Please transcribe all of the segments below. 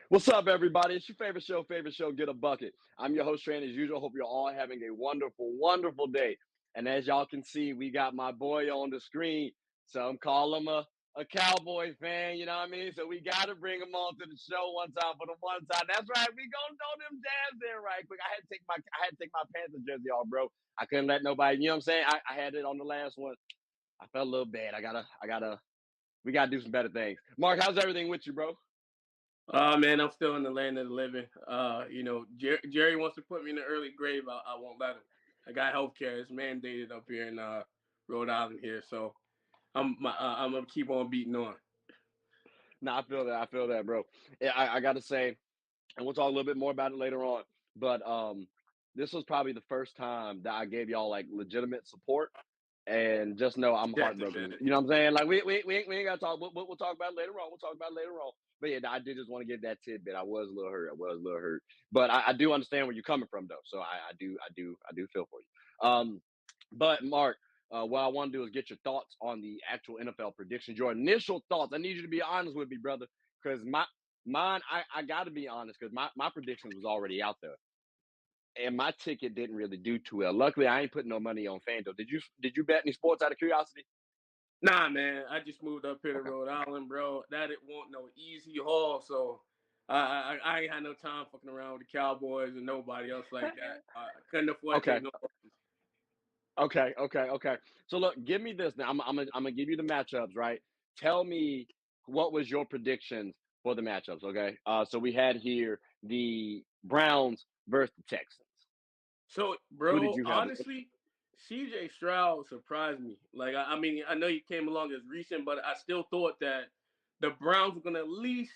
What's up, everybody? It's your favorite show, Get a Bucket. I'm your host, Trent, as usual. Hope you're all having a wonderful day. And as y'all can see, we got my boy on the screen. Some call him a Cowboy fan, you know what I mean? So we got to bring him on to the show one time for the one time. That's right. We gonna throw them jabs in right quick. I had to take my Panthers jersey off, bro. I couldn't let nobody, you know what I'm saying? I had it on the last one. I felt a little bad. We gotta do some better things. Mark, how's everything with you, bro? Man, I'm still in the land of the living. Jerry wants to put me in the early grave. I won't let him. I got health care. It's mandated up here in Rhode Island here, so I'm gonna keep on beating on. No, I feel that. I feel that, bro. Yeah, I got to say, and we'll talk a little bit more about it later on. But this was probably the first time that I gave y'all like legitimate support, and just know I'm heartbroken. Definitely. You know what I'm saying? Like we ain't got to talk. We'll talk about it later on. We'll talk about it later on. But yeah, I did just want to give that tidbit. I was a little hurt. But I do understand where you're coming from, though. So I do feel for you. But Mark, what I want to do is get your thoughts on the actual NFL predictions. Your initial thoughts. I need you to be honest with me, brother, because mine, I got to be honest because my predictions was already out there, and my ticket didn't really do too well. Luckily, I ain't putting no money on FanDuel. Did you bet any sports out of curiosity? Nah, man, I just moved up here to Okay. Rhode Island, bro. That it won't no easy haul, so I ain't had no time fucking around with the Cowboys and nobody else like that. I couldn't afford to Okay. take no. Okay. So look, give me this now. I'm gonna give you the matchups, right? Tell me what was your predictions for the matchups, okay? So we had here the Browns versus the Texans. So, Who did bro, you have? honestly, CJ Stroud surprised me. Like, I mean, I know he came along as recent, but I still thought that the Browns were gonna at least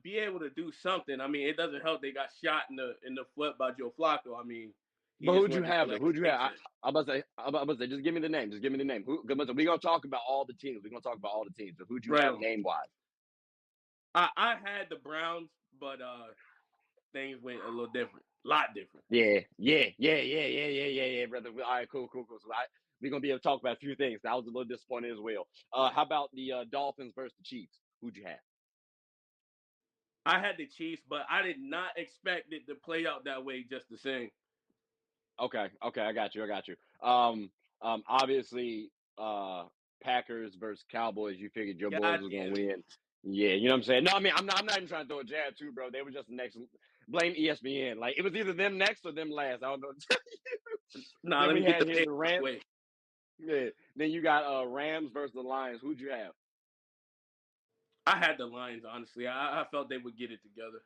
be able to do something. I mean, it doesn't help they got shot in the foot by Joe Flacco. I mean, he But just who'd you went there have though? like Who'd you have? Jason. I'm about to say, just give me the name. Just give me the name. We're gonna talk about all the teams. We're gonna talk about all the teams. So who'd you Right have on. name wise? I had the Browns, but things went a little different, a lot different. Yeah, brother. All right, cool. So we're gonna be able to talk about a few things. I was a little disappointed as well. How about the Dolphins versus the Chiefs? Who'd you have? I had the Chiefs, but I did not expect it to play out that way just the same. Okay, I got you. Obviously, Packers versus Cowboys. You figured your boys God was gonna damn it. win. Yeah, you know what I'm saying. No, I mean I'm not even trying to throw a jab too, bro. They were just the next. Blame ESPN. Like it was either them next or them last. I don't know. Nah, Then let we me get had the here paper the out the Rams. way. Yeah. Then you got Rams versus the Lions. Who'd you have? I had the Lions, honestly. I felt they would get it together.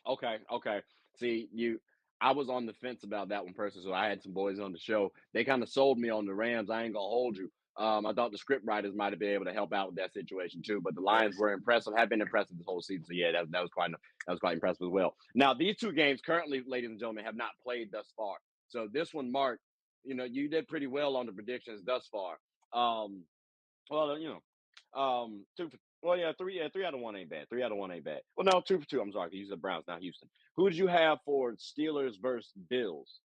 Okay. See, I was on the fence about that one personally, so I had some boys on the show. They kind of sold me on the Rams. I ain't gonna hold you. I thought the script writers might have been able to help out with that situation too, but the Right. Lions were impressive, have been impressive this whole season. So yeah, that was quite impressive as well. Now these two games currently, ladies and gentlemen, have not played thus far. So this one, Mark, you did pretty well on the predictions thus far. Um, well, two for well, yeah, three out of one ain't bad. Three out of one ain't bad. Well, no, two for two. I'm sorry, you said Browns, not Houston. Who did you have for Steelers versus Bills?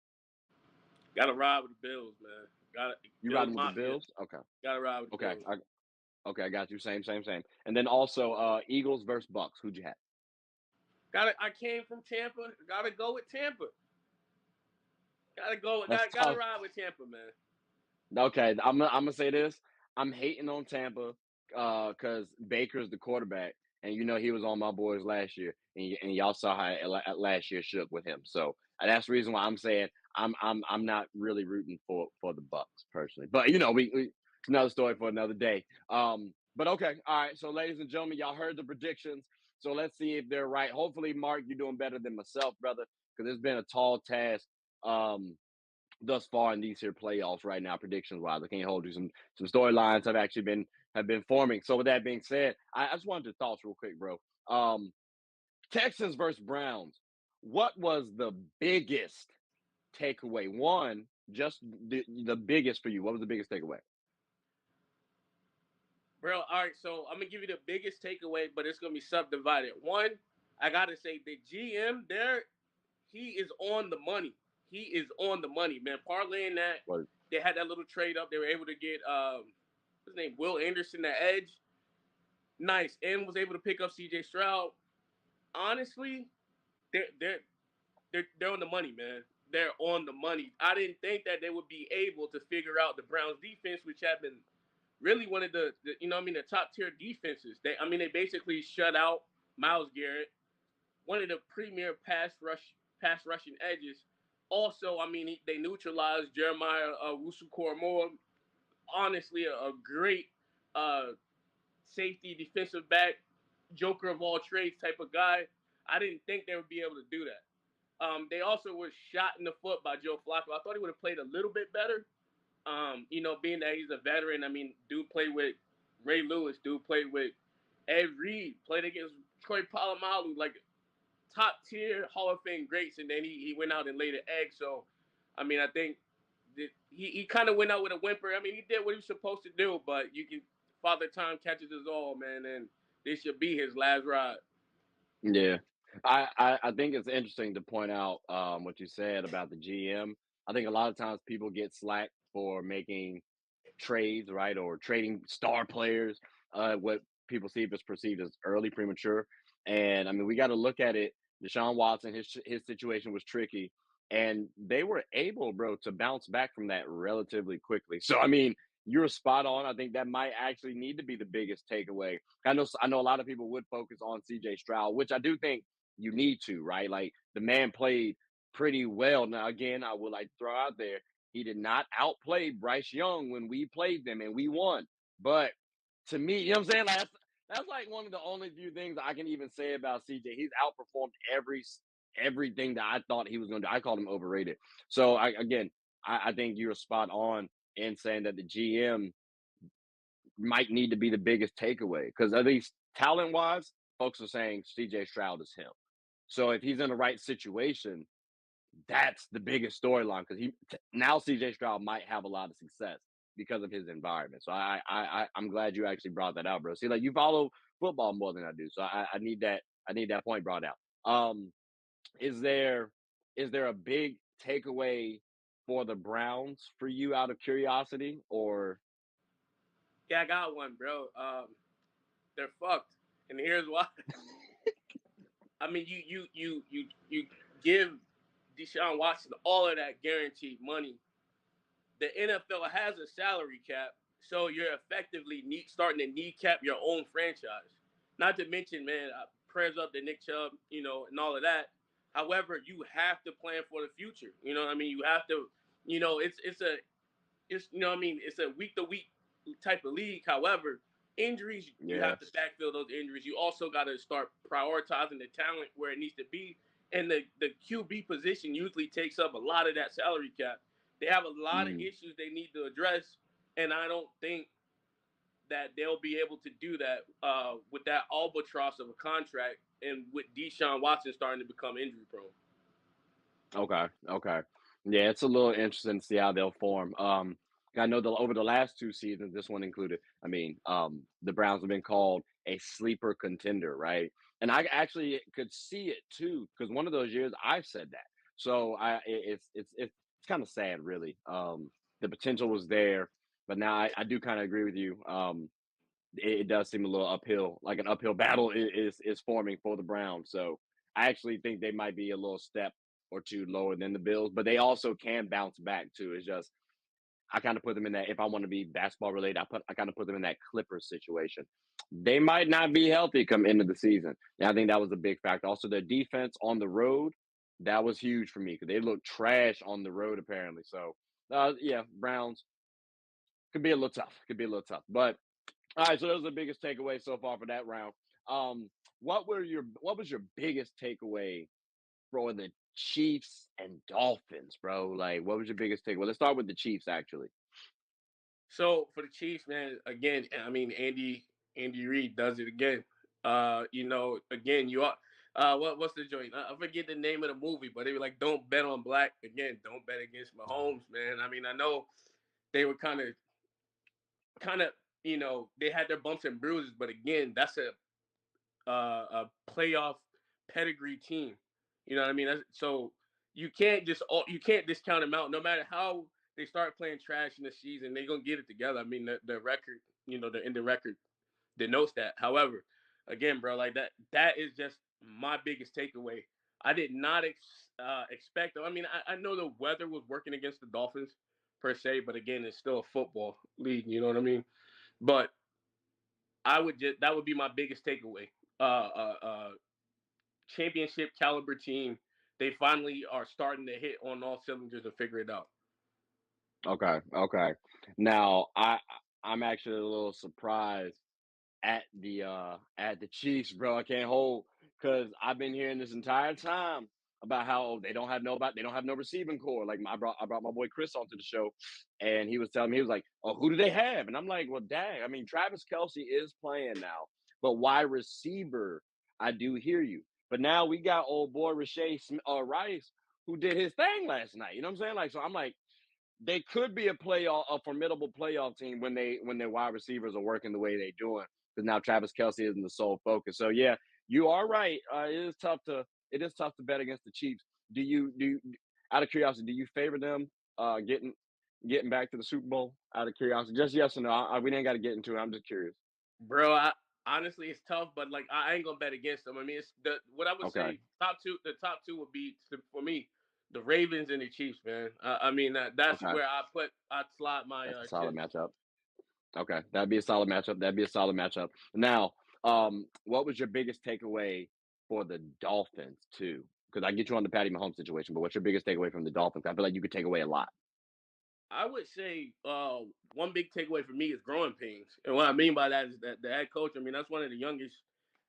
Gotta ride with the Bills, man. Got You Bills riding with the Mafia. Bills? Okay, Gotta ride with the okay, Bills. okay. I got you. Same. And then also Eagles versus Bucks. Who'd you have? I came from Tampa. Gotta go with Tampa. That's Gotta tough. ride with Tampa, man. Okay, I'm gonna say this. I'm hating on Tampa because Baker's the quarterback, and he was on my boys last year, and y'all saw how last year shook with him. So that's the reason why I'm saying I'm not really rooting for the Bucks personally. But it's another story for another day. But okay, all right. So ladies and gentlemen, y'all heard the predictions. So let's see if they're right. Hopefully, Mark, you're doing better than myself, brother, because it's been a tall task. Thus far in these here playoffs right now, predictions wise. I can't hold you. Some storylines have been forming. So with that being said, I just wanted your thoughts real quick, bro. Texans versus Browns. What was the biggest takeaway? One, just the biggest for you. What was the biggest takeaway? Bro, all right, so I'm gonna give you the biggest takeaway, but it's gonna be subdivided. One, I gotta say the GM there, he is on the money. He is on the money, man. Parlaying that, Was they had that little trade up. They were able to get what's his name, Will Anderson, the edge. Nice, and was able to pick up CJ Stroud. honestly, they're they're they're on the money, man. They're on the money. I didn't think that they would be able to figure out the Browns defense, which have been really one of the the top tier defenses. They basically shut out Myles Garrett, one of the premier pass rushing edges. Also, they neutralized Jeremiah Wusu-Koramoah. Honestly, a great uh, safety defensive back, joker of all trades type of guy. I didn't think they would be able to do that. They also were shot in the foot by Joe Flacco. I thought he would have played a little bit better. Being that he's a veteran, dude played with Ray Lewis, dude played with Ed Reed, played against Troy Polamalu, like top tier Hall of Fame greats, and then he went out and laid an egg. So, I think he kind of went out with a whimper. He did what he was supposed to do, but you can Father Time catches us all, man, and this should be his last ride. Yeah. I think it's interesting to point out what you said about the GM. I think a lot of times people get slack for making trades, right, or trading star players, what people see as perceived as early premature. And we got to look at it. Deshaun Watson, his situation was tricky, and they were able, bro, to bounce back from that relatively quickly. So you're spot on. I think that might actually need to be the biggest takeaway. I know a lot of people would focus on CJ Stroud, which I do think you need to, right? Like the man played pretty well. Now, again, I would like to throw out there he did not outplay Bryce Young when we played them and we won. But to me, you know what I'm saying? Like, that's like one of the only few things I can even say about CJ. He's outperformed everything that I thought he was going to do. I called him overrated. So I think you're spot on in saying that the GM might need to be the biggest takeaway because at least talent wise, folks are saying CJ Stroud is him. So if he's in the right situation, that's the biggest storyline because now CJ Stroud might have a lot of success because of his environment. So I'm glad you actually brought that out, bro. See, like you follow football more than I do, so I need that point brought out. Is there a big takeaway for the Browns for you out of curiosity or? Yeah, I got one, bro. They're fucked, and here's why. You give Deshaun Watson all of that guaranteed money. The NFL has a salary cap, so you're effectively starting to kneecap your own franchise. Not to mention, man, prayers up to Nick Chubb, and all of that. However, you have to plan for the future. You know what I mean? You have to, it's a week to week type of league. However, injuries, you Yeah. have to backfill those injuries. You also got to start prioritizing the talent where it needs to be. And the QB position usually takes up a lot of that salary cap. They have a lot of issues they need to address, and I don't think that they'll be able to do that with that albatross of a contract and with Deshaun Watson starting to become injury prone. Okay. Yeah, it's a little interesting to see how they'll form. I know over the last two seasons, this one included, the Browns have been called a sleeper contender, right? And I actually could see it too, because one of those years I said that. So it's kind of sad, really. The potential was there, but now I do kind of agree with you. It does seem a little uphill, like an uphill battle is forming for the Browns. So I actually think they might be a little step or two lower than the Bills, but they also can bounce back too. It's just I kind of put them in that. If I want to be basketball related, I kind of put them in that Clippers situation. They might not be healthy come into the season. And I think that was a big factor. Also, their defense on the road, that was huge for me because they looked trash on the road apparently. So yeah, Browns could be a little tough. But all right, so those are the biggest takeaways so far for that round. What was your biggest takeaway for the Chiefs and Dolphins, bro? Like, what was your biggest takeaway? Let's start with the Chiefs, actually. So for the Chiefs, man, again, Andy Reid does it again. Again, you are. What's the joint? I forget the name of the movie, but they were like, "Don't bet on black." Again, don't bet against Mahomes, man. I know they were kind of, they had their bumps and bruises, but again, that's a playoff pedigree team. You know what I mean? So you can't discount them out. No matter how they start playing trash in the season, they're gonna get it together. The record, the record denotes that. However, again, bro, like that is just my biggest takeaway. I did not expect. I mean, I know the weather was working against the Dolphins per se, but again, it's still a football league. You know what I mean? But I would just that would be my biggest takeaway. Championship caliber team. They finally are starting to hit on all cylinders and figure it out. Okay, okay. Now I'm actually a little surprised at the Chiefs, bro. I can't hold because I've been hearing this entire time about how they don't have no receiving core. Like I brought my boy Chris onto the show, and he was telling me he was like, "Oh, who do they have?" And I'm like, "Well, dang. I mean, Travis Kelsey is playing now, but wide receiver, I do hear you. But now we got old boy Rice who did his thing last night. You know what I'm saying? Like, so I'm like, they could be a formidable playoff team when their wide receivers are working the way they doing. Because now Travis Kelsey isn't the sole focus. So yeah, you are right. It is tough to bet against the Chiefs. Out of curiosity, do you favor them getting back to the Super Bowl? Out of curiosity, just yes or no. We ain't got to get into it. I'm just curious. Bro, honestly, it's tough, but like I ain't gonna bet against them. I mean, it's the what I would Okay, say top two. The top two would be for me the Ravens and the Chiefs, man. I mean that's okay, where I'd slot my that's a solid chips. matchup. Okay, that'd be a solid matchup. That'd be a solid matchup. Now, what was your biggest takeaway for the Dolphins too? Because I get you on the Patty Mahomes situation, but what's your biggest takeaway from the Dolphins? I feel like you could take away a lot. I would say one big takeaway for me is growing pains, and what I mean by that is that the head coach. I mean, that's one of the youngest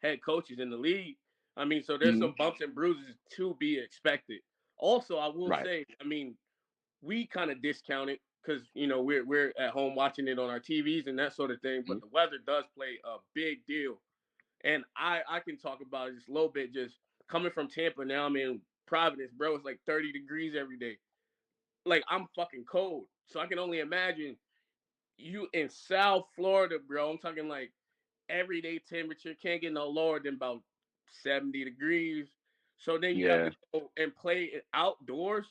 head coaches in the league. I mean, so there's Hmm. some bumps and bruises to be expected. Also, I will Right. say, I mean, we kind of discount it because we're at home watching it on our TVs and that sort of thing. Hmm. But the weather does play a big deal, and I can talk about it just a little bit. Just coming from Tampa now, I'm in Providence, bro. It's like 30 degrees every day. Like I'm fucking cold, so I can only imagine you in South Florida, bro. I'm talking like everyday temperature can't get no lower than about 70 degrees. So then you have Yeah, to go and play it outdoors.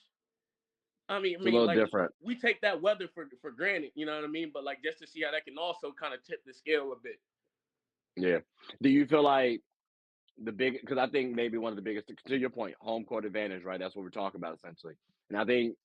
I it's a mean, little like different. we take that weather for granted, you know what I mean? But like just to see how that can also kind of tip the scale a bit. Yeah. Do you feel like because I think maybe one of the biggest, to your point, home court advantage, right? That's what we're talking about essentially. And I think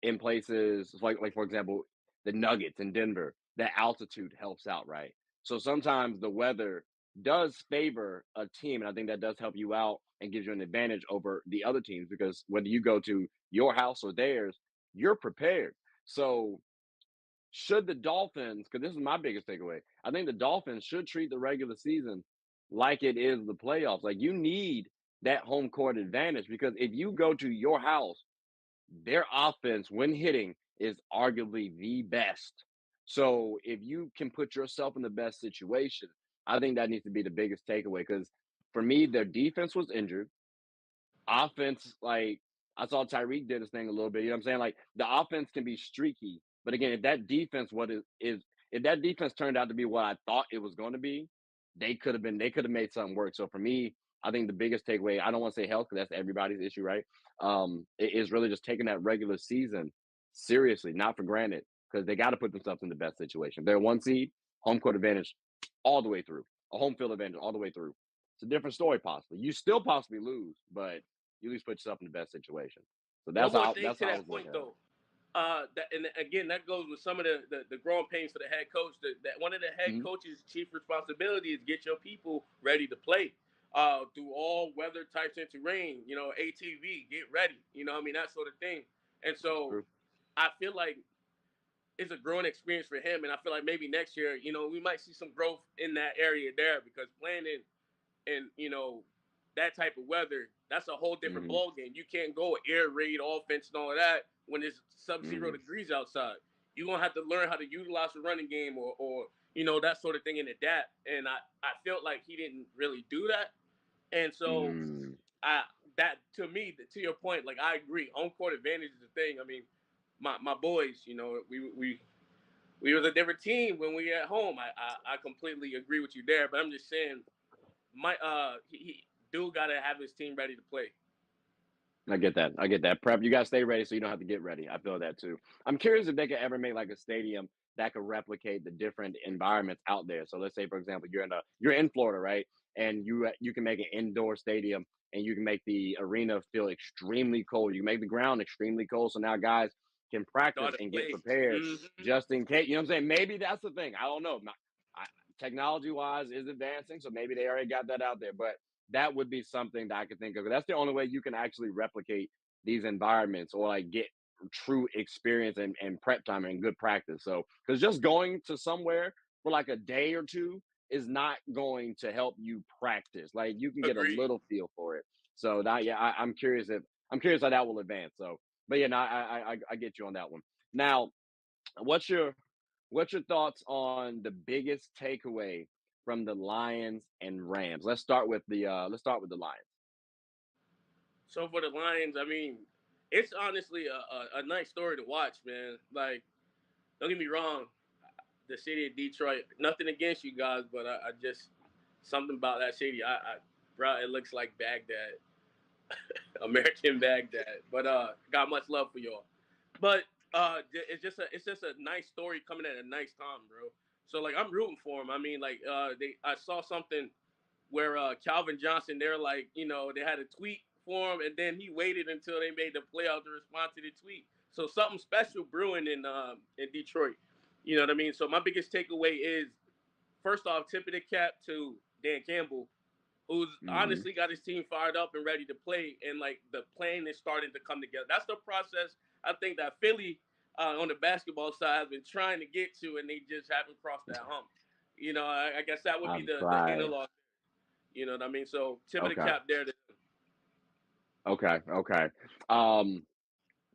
in places like for example, the Nuggets in Denver, that altitude helps out, right? So sometimes the weather does favor a team, and I think that does help you out and gives you an advantage over the other teams because whether you go to your house or theirs, you're prepared. So should the Dolphins, because this is my biggest takeaway, I think the Dolphins should treat the regular season like it is the playoffs. Like you need that home court advantage because if you go to your house, their offense, when hitting, is arguably the best. So if you can put yourself in the best situation, I think that needs to be the biggest takeaway. Because for me, their defense was injured. Offense, like I saw Tyreek did his thing a little bit. You know what I'm saying? Like the offense can be streaky, but again, if that defense if that defense turned out to be what I thought it was going to be, they could have made something work. So for me, I think the biggest takeaway, I don't want to say health because that's everybody's issue, right? It is really just taking that regular season seriously, not for granted, because they got to put themselves in the best situation. They're one seed, home court advantage all the way through, a home field advantage all the way through. It's a different story, possibly. You still possibly lose, but you at least put yourself in the best situation. So One more thing that's to how I that was point looking at it. though. That and again that goes with some of the growing pains for the head coach. That one of the head Mhm. coach's chief responsibility is get your people ready to play. Through all weather types and terrain, ATV, get ready, I mean that sort of thing. And That's so true. I feel like it's a growing experience for him, and I feel like maybe next year, we might see some growth in that area there because playing in that type of weather, that's a whole different Hmm. ball game. You can't go air raid offense and all of that when it's sub-zero Hmm. degrees outside. You're gonna have to learn how to utilize the running game or that sort of thing and adapt. And I felt like he didn't really do that. And so Mm. I that to me, to your point, like I agree, home court advantage is the thing. I mean, my boys, we was a different team when we were at home. I completely agree with you there, but I'm just saying my he dude got to have his team ready to play. I get that. I get that. Prep. You gotta stay ready so you don't have to get ready. I feel that too. I'm curious if they could ever make like a stadium that could replicate the different environments out there. So let's say, for example, you're in Florida, right? And you can make an indoor stadium and you can make the arena feel extremely cold. You can make the ground extremely cold. So now guys can practice Started and get play. prepared Mm-hmm. just in case. You know what I'm saying? Maybe that's the thing. I don't know. Technology wise is advancing, so maybe they already got that out there. But that would be something that I could think of. That's the only way you can actually replicate these environments or like get true experience and prep time and good practice. So, because just going to somewhere for like a day or two is not going to help you practice. Like you can get a Agreed. little feel for it. So that yeah, I'm curious how that will advance. So, but yeah, no, I get you on that one. Now, what's your what's your thoughts on the biggest takeaway from the Lions and Rams? Let's start with the Lions. So for the Lions, I mean, it's honestly a nice story to watch, man. Like, don't get me wrong, the city of Detroit, nothing against you guys, but I just something about that city. Bro, it looks like Baghdad, American Baghdad. But got much love for y'all. But it's just a nice story coming at a nice time, bro. So like I'm rooting for him. I mean, like I saw something where Calvin Johnson, they're like, they had a tweet for him, and then he waited until they made the playoff to respond to the tweet. So something special brewing in Detroit. You know what I mean? So my biggest takeaway is first off, tip of the cap to Dan Campbell, who's Hmm. honestly got his team fired up and ready to play, and like the plan is starting to come together. That's the process I think that Philly on the basketball side has been trying to get to, and they just haven't crossed that hump. I guess that would be I've the tried. analog. You know what I mean? So tip of the Okay. cap there. Okay. Okay. Um,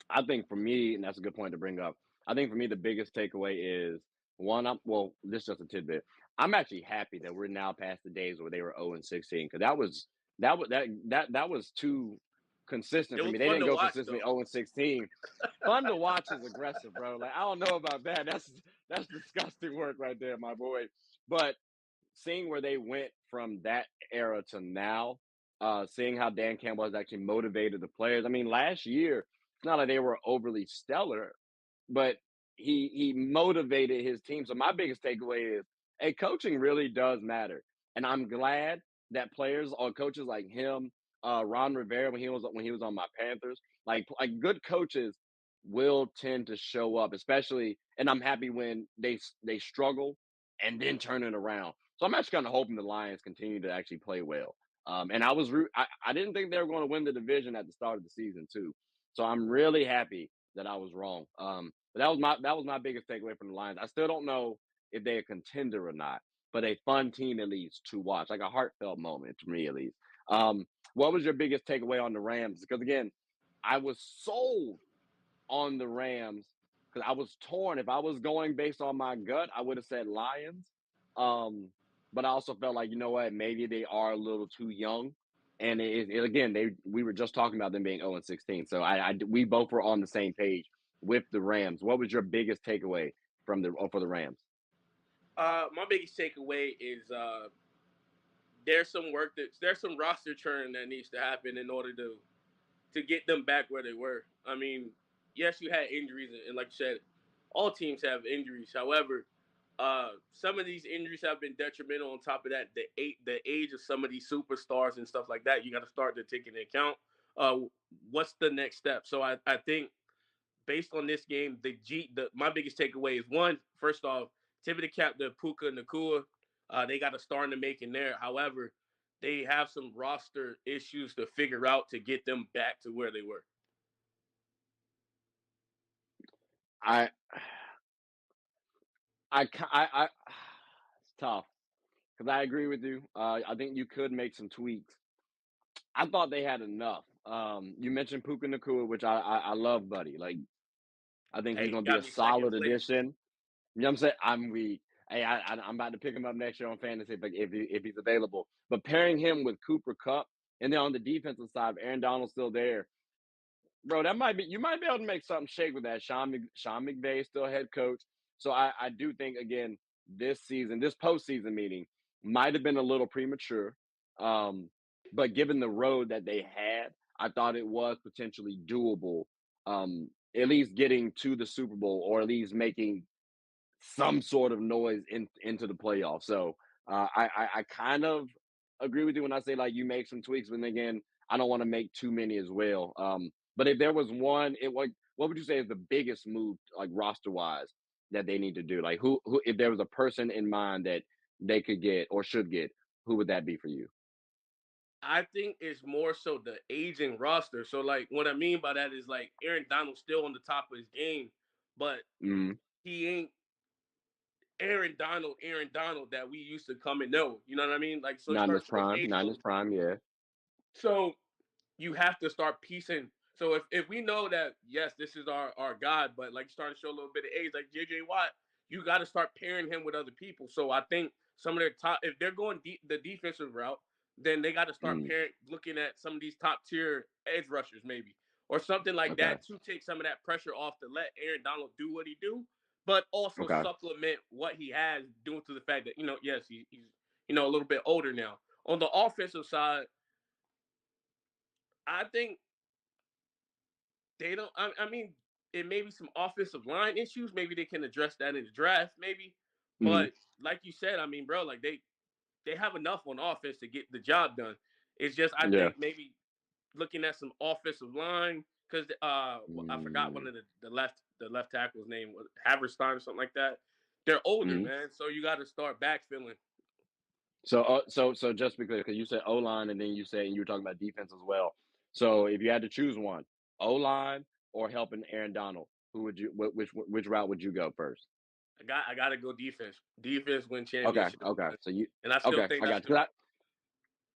I think for me, and that's a good point to bring up. I think for me, the biggest takeaway is one. Well, this is just a tidbit. I'm actually happy that we're now past the days where they were 0-16 because that was too consistent It for was me. They fun didn't to go watch consistently though. 0-16. Fun to watch is aggressive, bro. Like I don't know about that. That's disgusting work right there, my boy. But seeing where they went from that era to now, seeing how Dan Campbell has actually motivated the players. I mean, last year, it's not like they were overly stellar, but he motivated his team. So my biggest takeaway is, hey, coaching really does matter, and I'm glad that players or coaches like him, Ron Rivera when he was on my Panthers, like good coaches will tend to show up, especially. And I'm happy when they struggle and then turn it around. So I'm actually kind of hoping the Lions continue to actually play well. And I didn't think they were going to win the division at the start of the season too. So I'm really happy that I was wrong. But that was my biggest takeaway from the Lions. I still don't know if they're a contender or not, but a fun team at least to watch, like a heartfelt moment to me at least. What was your biggest takeaway on the Rams? Because again, I was sold on the Rams because I was torn. If I was going based on my gut, I would have said Lions. Um, but I also felt like, you know what, maybe they are a little too young. And again, we were just talking about them being 0-16. So we both were on the same page with the Rams. What was your biggest takeaway for the Rams? My biggest takeaway is there's some roster churn that needs to happen in order to get them back where they were. I mean, yes, you had injuries, and like you said, all teams have injuries. However, some of these injuries have been detrimental. On top of that, the age of some of these superstars and stuff like that, you got to start to take into account. What's the next step? So I think based on this game, my biggest takeaway is one. First off, tip of the cap to Puka Nakua. They got a star in the making there. However, they have some roster issues to figure out to get them back to where they were. I, I it's tough because I agree with you. I think you could make some tweaks. I thought they had enough. You mentioned Puka Nakua, which I love, buddy. Like I think Hey, he's he going to be got a me second solid place. addition. You know what I'm saying? I'm weak. Hey, I'm about to pick him up next year on fantasy if he's available. But pairing him with Cooper Cup, and then on the defensive side, if Aaron Donald's still there, bro, that might be you might be able to make something shake with that. Sean McVay is still head coach, so I do think again this postseason meeting might have been a little premature, um, but given the road that they had, I thought it was potentially doable. At least getting to the Super Bowl or at least making some sort of noise into the playoffs. So I kind of agree with you when I say like you make some tweaks, but then again, I don't want to make too many as well. But if there was one, what would you say is the biggest move like roster wise that they need to do? Like who if there was a person in mind that they could get or should get, who would that be for you? I think it's more so the aging roster. So like what I mean by that is like Aaron Donald's still on the top of his game, but Mm, he ain't Aaron Donald that we used to come and know. You know what I mean? Like so he not in his starts showing prime, age a not in his little bit. prime. Yeah. So you have to start piecing. So if we know that yes, this is our God, but like starting to show a little bit of age, like JJ Watt, you got to start pairing him with other people. So I think some of their top, if they're going the defensive route, then they got to start Mm, looking at some of these top tier edge rushers maybe or something like okay. that to take some of that pressure off to let Aaron Donald do what he do, but also Okay. supplement what he has due to the fact that yes he's a little bit older now. On the offensive side, I think they don't. I mean, it may be some offensive line issues. Maybe they can address that in the draft. Maybe, Mm, but like you said, I mean, bro, like they have enough on offense to get the job done. It's just I yeah. think maybe looking at some offensive line because I forgot one Mm, of the left tackle's name was Haverstein or something like that. They're older, mm. man, so you got to start backfilling. So, so just because you said O line, and then you said you were talking about defense as well. So, if you had to choose one, O line or helping Aaron Donald, who would you? Which route would you go first? I got to go defense. Defense win Okay, championships, okay. man. So you And I still okay? think I that's got the you.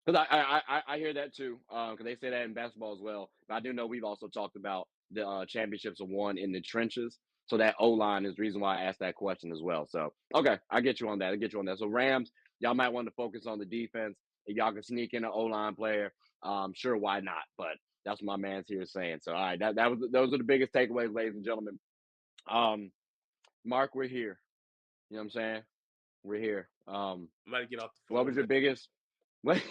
Because I hear that too. Because they say that in basketball as well. But I do know we've also talked about the championships are won in the trenches. So that O line is the reason why I asked that question as well. So okay, I get you on that. I get you on that. So Rams, y'all might want to focus on the defense. If y'all can sneak in an O line player, sure, why not? But that's what my man's here saying. So all right, that was those are the biggest takeaways, ladies and gentlemen. Um, Mark, we're here. You know what I'm saying? We're here. I'm about to get off the What was phone, your man. biggest? What,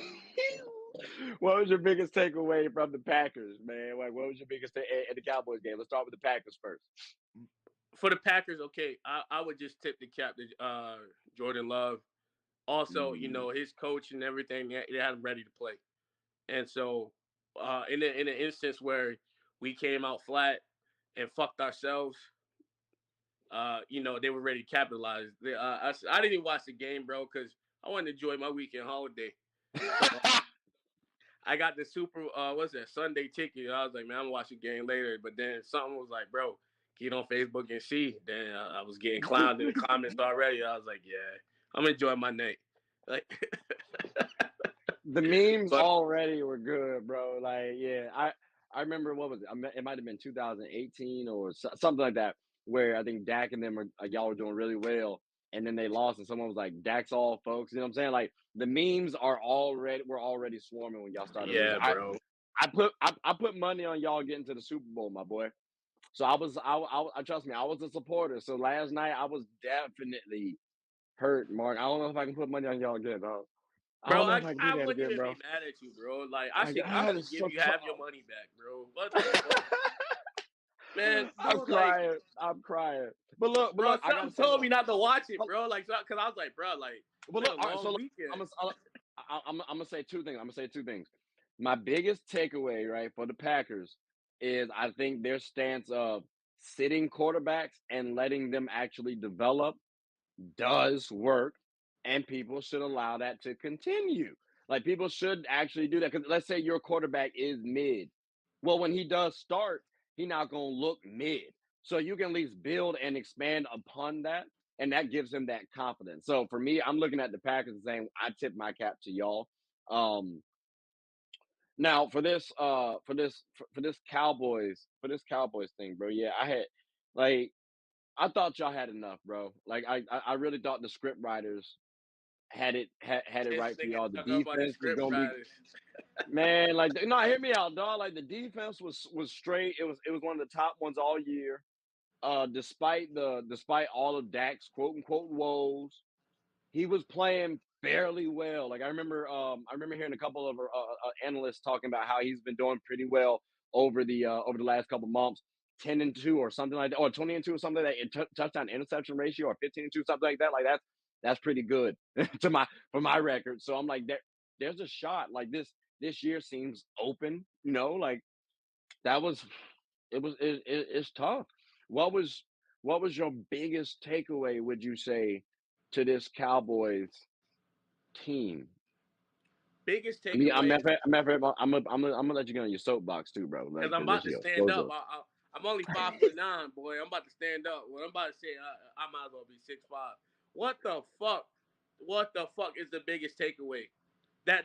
what was your biggest takeaway from the Packers, man? Like, what was your biggest at the Cowboys game? Let's start with the Packers first. For the Packers, okay, I would just tip the cap to Jordan Love. Also, Mm, his coach and everything, they had him ready to play. And so, in an instance where we came out flat and fucked ourselves, they were ready to capitalize. I didn't even watch the game, bro, because I wanted to enjoy my weekend holiday. So I got the what's that, Sunday ticket. I was like, man, I'm gonna watch the game later. But then something was like, bro, get on Facebook and see. Then I was getting clowned in the comments already. I was like, yeah, I'm enjoying my night. Like, the memes but already were good, bro. Like, yeah, I remember what was it? It might have been 2018 or something like that, where I think Dak and them y'all were doing really well, and then they lost, and someone was like, "Dak's all, folks." You know what I'm saying? Like the memes were already swarming when y'all started losing. yeah, bro. I put money on y'all getting to the Super Bowl, my boy. So I trust me, I was a supporter. So last night I was definitely hurt, Mark. I don't know if I can put money on y'all again, dog. I Bro, don't know if I can do I that wouldn't again, even bro. be mad at you, bro. Like I God, should it's give so you half your tough. money back, bro. What the fuck, man, I'm dude? Like, crying. I'm crying. But bro, look, I gotta something say told though. me not to watch it, bro. Like, because I was like, bro, like it's Well, been look. a All right. So long look, weekend. I'm gonna say two things. I'm gonna say two things. My biggest takeaway, right, for the Packers is I think their stance of sitting quarterbacks and letting them actually develop does work, and people should allow that to continue. Like people should actually do that because let's say your quarterback is mid. Well, when he does start, he's not going to look mid. So you can at least build and expand upon that, and that gives him that confidence. So for me, I'm looking at the Packers and saying I tip my cap to y'all. Um, Now for this Cowboys thing, bro. Yeah, like I thought y'all had enough, bro. Like I really thought the script writers had it This right for nigga y'all. The talking about the defense was script gonna be writers. man, like no, hear me out, dog. Like the defense was straight. It was one of the top ones all year. Despite all of Dak's quote unquote woes, he was playing fairly well. Like I remember hearing a couple of analysts talking about how he's been doing pretty well over the last couple months. 10-2 or something like that, or 20-2 or something like that, touchdown interception ratio, or 15-2, something like that. Like that's pretty good for my record. So I'm like, there's a shot. Like this year seems open. Like that was it's tough. What was what was your biggest takeaway? Would you say to this Cowboys team? Biggest I mean, takeaway, I'm gonna let you get on your soapbox too, bro. because Like, I'm cause about this to your stand up. Gojo. I'm only 5'9", boy. I'm about to stand up. What I'm about to say, I might as well be 6'5". What the fuck? What the fuck is the biggest takeaway? That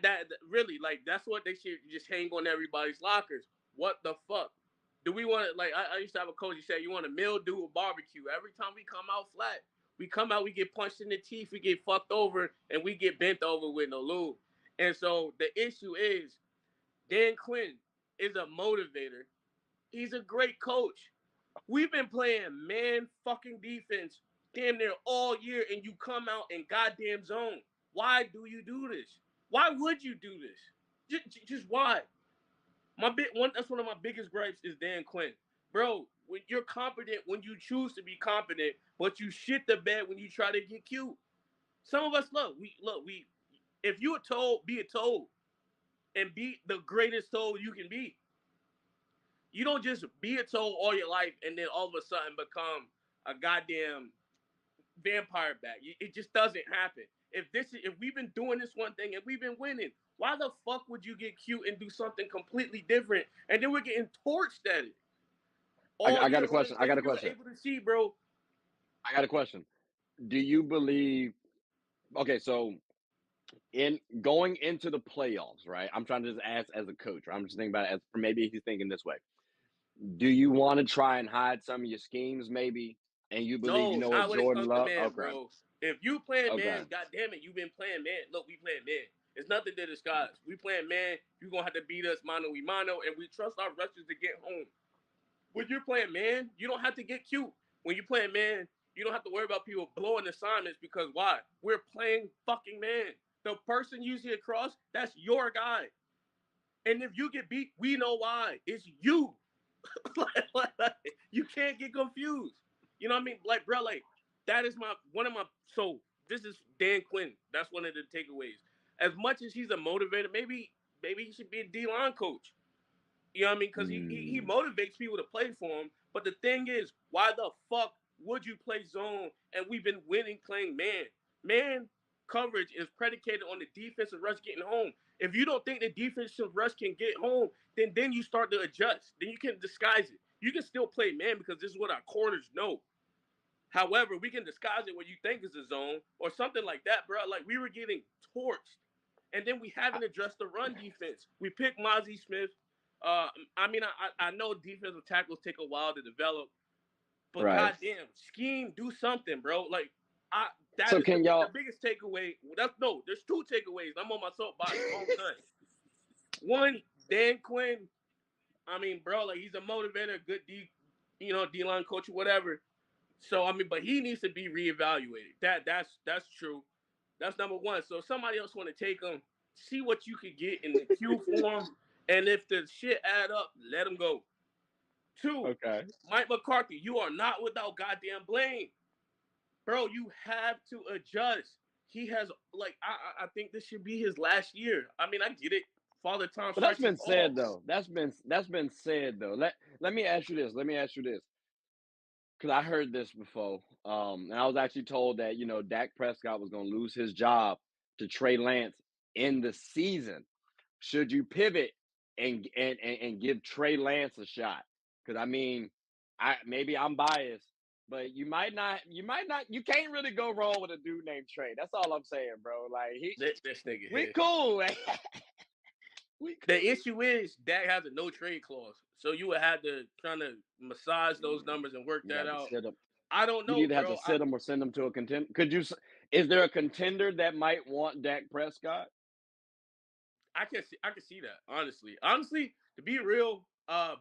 really, like, that's what they should just hang on everybody's lockers. What the fuck? Do we want to, like, I used to have a coach, he said, you want a mildew or barbecue? Every time we come out flat, we come out, we get punched in the teeth, we get fucked over, and we get bent over with no lube. And so the issue is, Dan Quinn is a motivator. He's a great coach. We've been playing man fucking defense damn near all year, and you come out in goddamn zone. Why do you do this? Why would you do this? Just why? That's one of my biggest gripes is Dan Quinn. Bro, when you're competent, when you choose to be competent, but you shit the bed when you try to get cute. Some of us look, if you are told, be a toad and be the greatest toad you can be. You don't just be a toad all your life and then all of a sudden become a goddamn vampire bat. It just doesn't happen. If we've been doing this one thing and we've been winning, why the fuck would you get cute and do something completely different? And then we're getting torched at it all I got year a long. question. I And got a you were question. able to see, bro. I got a question. Do you believe? Okay, so in going into the playoffs, right? I'm trying to just ask as a coach. Right? I'm just thinking about it as maybe he's thinking this way. Do you want to try and hide some of your schemes, maybe? And you believe, No, what not when it Jordan comes to Love? man, Okay, bro. If you playing okay. man, goddamn it, you been playing man. Look, we playing man. It's nothing to disguise. We playing man. You gonna have to beat us mano y mano, and we trust our rushers to get home. When you're playing man, you don't have to get cute. When you're playing man, you don't have to worry about people blowing assignments because why? We're playing fucking man. The person you see across, that's your guy. And if you get beat, we know why. It's you. You can't get confused. You know what I mean? Like, bro, like that is one of my. So this is Dan Quinn. That's one of the takeaways. As much as he's a motivator, maybe he should be a D-line coach. You know what I mean? Because he Mm. motivates people to play for him. But the thing is, why the fuck would you play zone? And we've been winning playing man. Man coverage is predicated on the defensive rush getting home. If you don't think the defensive rush can get home, then you start to adjust. Then you can disguise it. You can still play man because this is what our corners know. However, we can disguise it when you think it's a zone or something like that, bro. Like we were getting torched. And then we haven't addressed the run defense. We picked Mozzie Smith. I know defensive tackles take a while to develop, but Right. goddamn, scheme, do something, bro. Like that So is the can y'all? biggest takeaway. There's two takeaways. I'm on my soapbox long time. One, Dan Quinn. I mean, bro, like he's a motivator, good D line coach or whatever. So I mean, but he needs to be reevaluated. That's true. That's number one. So if somebody else want to take him, see what you could get in the Q form, and if the shit add up, let him go. Two, Okay. Mike McCarthy, you are not without goddamn blame, bro. You have to adjust. He has I think this should be his last year. I mean, I get it. Father Time But that's stretches been said all. though. That's been said though. Let me ask you this. Let me ask you this. Because I heard this before. And I was actually told that, Dak Prescott was going to lose his job to Trey Lance in the season. Should you pivot and give Trey Lance a shot? Because I mean, maybe I'm biased, but you can't really go wrong with a dude named Trey. That's all I'm saying, bro. Like This nigga we here. cool. We The cool. issue is Dak has a no trade clause, so you would have to kind of massage those numbers and work You that have to out. sit him. I don't You'd know, either have to bro. sit him or send him to a contender. Is there a contender that might want Dak Prescott? I can see that honestly. To be real,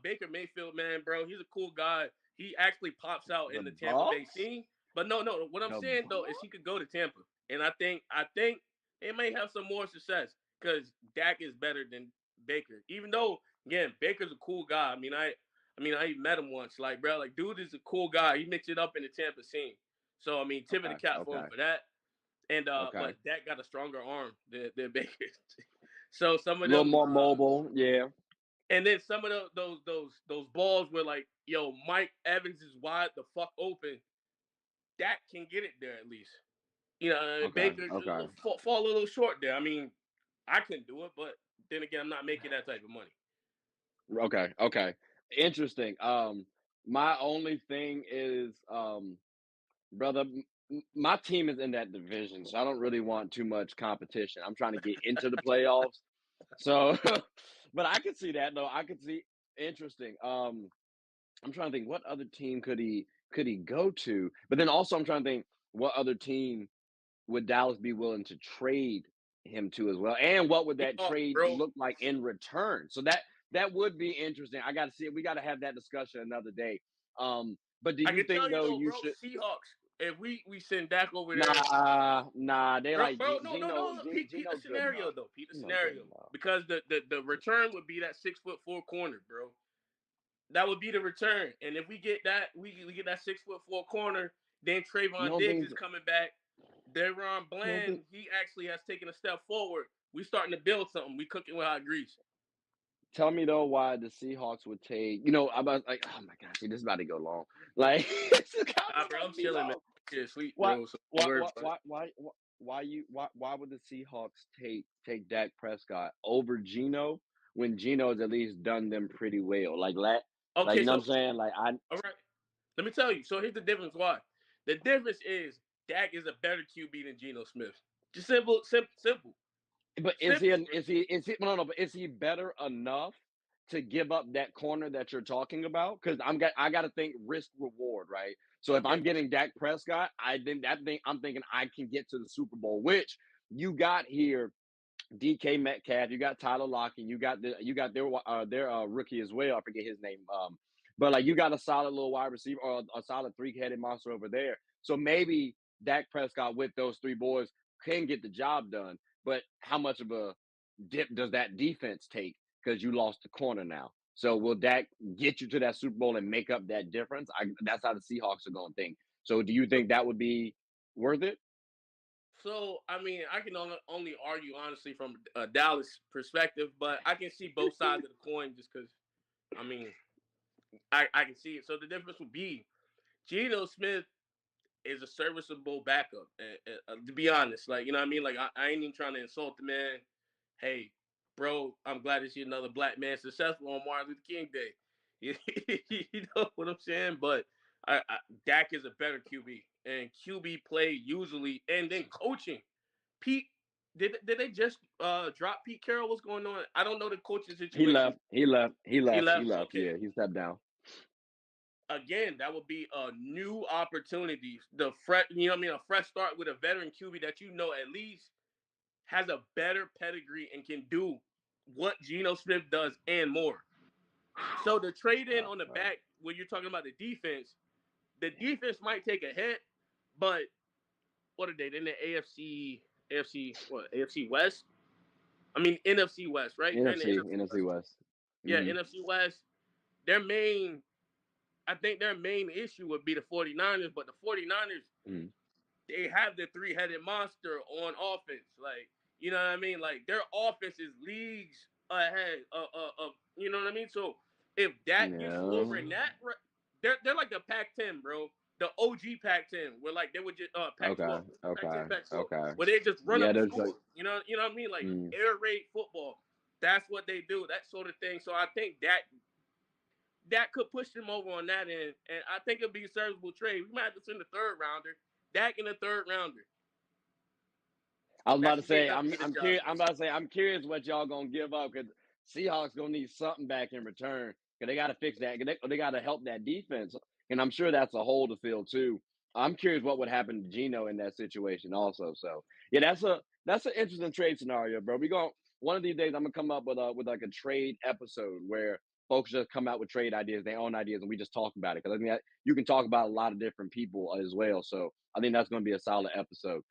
Baker Mayfield, man, bro, he's a cool guy. He actually pops out The in the Tampa Bay Bucks? scene. But no. What I'm The saying though is he Bucks? could go to Tampa, and I think they may have some more success because Dak is better than Baker. Even though again, Baker's a cool guy. I mean, I mean, I even met him once. Like, bro, like, dude is a cool guy. He mixed it up in the Tampa scene. So, I mean, tip of the Okay, cap for him okay, for that. And okay. but Dak got a stronger arm than Baker. So some A of little them, more mobile, yeah. and then some of those balls were like, yo, Mike Evans is wide the fuck open. Dak can get it there at least. You know, Okay, Baker okay, fall a little short there. I mean, I couldn't do it, but then again, I'm not making that type of money. okay, okay. Interesting. My only thing is, brother, my team is in that division, so I don't really want too much competition. I'm trying to get into the playoffs, so, but I could see that though. I could see interesting. I'm trying to think what other team could he go to, but then also I'm trying to think what other team would Dallas be willing to trade him to as well, and what would that Seahawks, trade bro. look like in return? So that would be interesting. I got to see it. We got to have that discussion another day. But do I you can tell think you though though, you bro. should? Seahawks. If we send Dak over there, Nah. They like bro. No, no, no. Pete the Gino's good scenario enough. though. Pete the Gino's good scenario enough. because the return would be that 6'4" corner, bro. That would be the return. And if we get that, we get that 6'4" corner. Then You Trayvon don't Diggs think? is coming back. Deron You don't think? Bland, he actually has taken a step forward. We starting to build something. We cooking with hot grease. Tell me though why the Seahawks would take. I'm about like, oh my gosh, this is about to go long. Like this is Bro, about I'm to be chilling, man. long. Shit, sweet, Why bro. So don't why worry why about it. why would the Seahawks take Dak Prescott over Geno when Geno's at least done them pretty well? Like Okay, you know what so I'm saying? Like I all right. Let me tell you. So here's the difference. Why? The difference is Dak is a better QB than Geno Smith. Just simple, simple, but simple. but is he better enough to give up that corner that you're talking about? Because I got to think risk reward, right? So if Okay. I'm getting Dak Prescott, I'm thinking I can get to the Super Bowl, which you got here DK Metcalf, you got Tyler Lockett, you got their rookie as well. I forget his name. But like you got a solid little wide receiver or a solid three-headed monster over there. So maybe Dak Prescott with those three boys can get the job done. But how much of a dip does that defense take? Because you lost the corner now. So will Dak get you to that Super Bowl and make up that difference? That's how the Seahawks are going to think. So do you think that would be worth it? So I mean, I can only argue honestly from a Dallas perspective, but I can see both sides of the coin just because I mean I can see it. So the difference would be Geno Smith is a serviceable backup. To be honest, like you know what I mean. Like I ain't even trying to insult the man. Hey, bro, I'm glad to see another black man successful on Martin Luther King Day. You know what I'm saying? But Dak is a better QB, and QB play usually, and then coaching. Pete, did they just drop Pete Carroll? What's going on? I don't know the coaching He situation. left. He left. He He left. He left. left. Okay, Yeah, he stepped down. again, that would be a new opportunity. The fresh, you know what I mean, a fresh start with a veteran QB that you know at least has a better pedigree and can do what Geno Smith does and more. So the trade in Wow, on the wow. back when you're talking about the defense might take a hit, but what are they? They're in the AFC West? I mean NFC West, right? They're in the NFC NFC West. West. Yeah, Hmm. NFC West. Their main I think their main issue would be the 49ers, but the 49ers Hmm. they have the three-headed monster on offense. Like, you know what I mean? Like their offense is leagues ahead of you know what I mean? So if that gets you over in Yeah. that, they're like the Pac-10, bro. The OG Pac-10, where like they would just Okay. Pac-12, Okay. Pac-10, Pac-12, Okay. where they just run Yeah. up the There's like. score. You know what I mean? Like Mm. air raid football. That's what they do. That sort of thing. So I think that could push them over on that end, and I think it'll be a serviceable trade. We might have to send a third rounder, Dak in the third rounder. I was about That's to to get say. enough to get a I'm job curious. done. I'm about to say. I'm curious what y'all gonna give up because Seahawks gonna need something back in return because they got to fix that. They got to help that defense, and I'm sure that's a hole to fill too. I'm curious what would happen to Geno in that situation also. So yeah, that's an interesting trade scenario, bro. We going one of these days. I'm gonna come up with like a trade episode where folks just come out with trade ideas, their own ideas, and we just talk about it because I think that you can talk about a lot of different people as well. So I think that's gonna be a solid episode.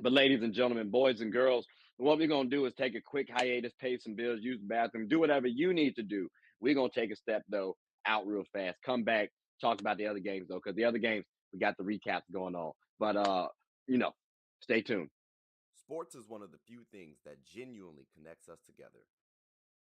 But ladies and gentlemen, boys and girls, what we're gonna do is take a quick hiatus, pay some bills, use the bathroom, do whatever you need to do. We're gonna take a step though out real fast. Come back, talk about the other games though, because the other games we got the recaps going on. But you know, stay tuned. Sports is one of the few things that genuinely connects us together.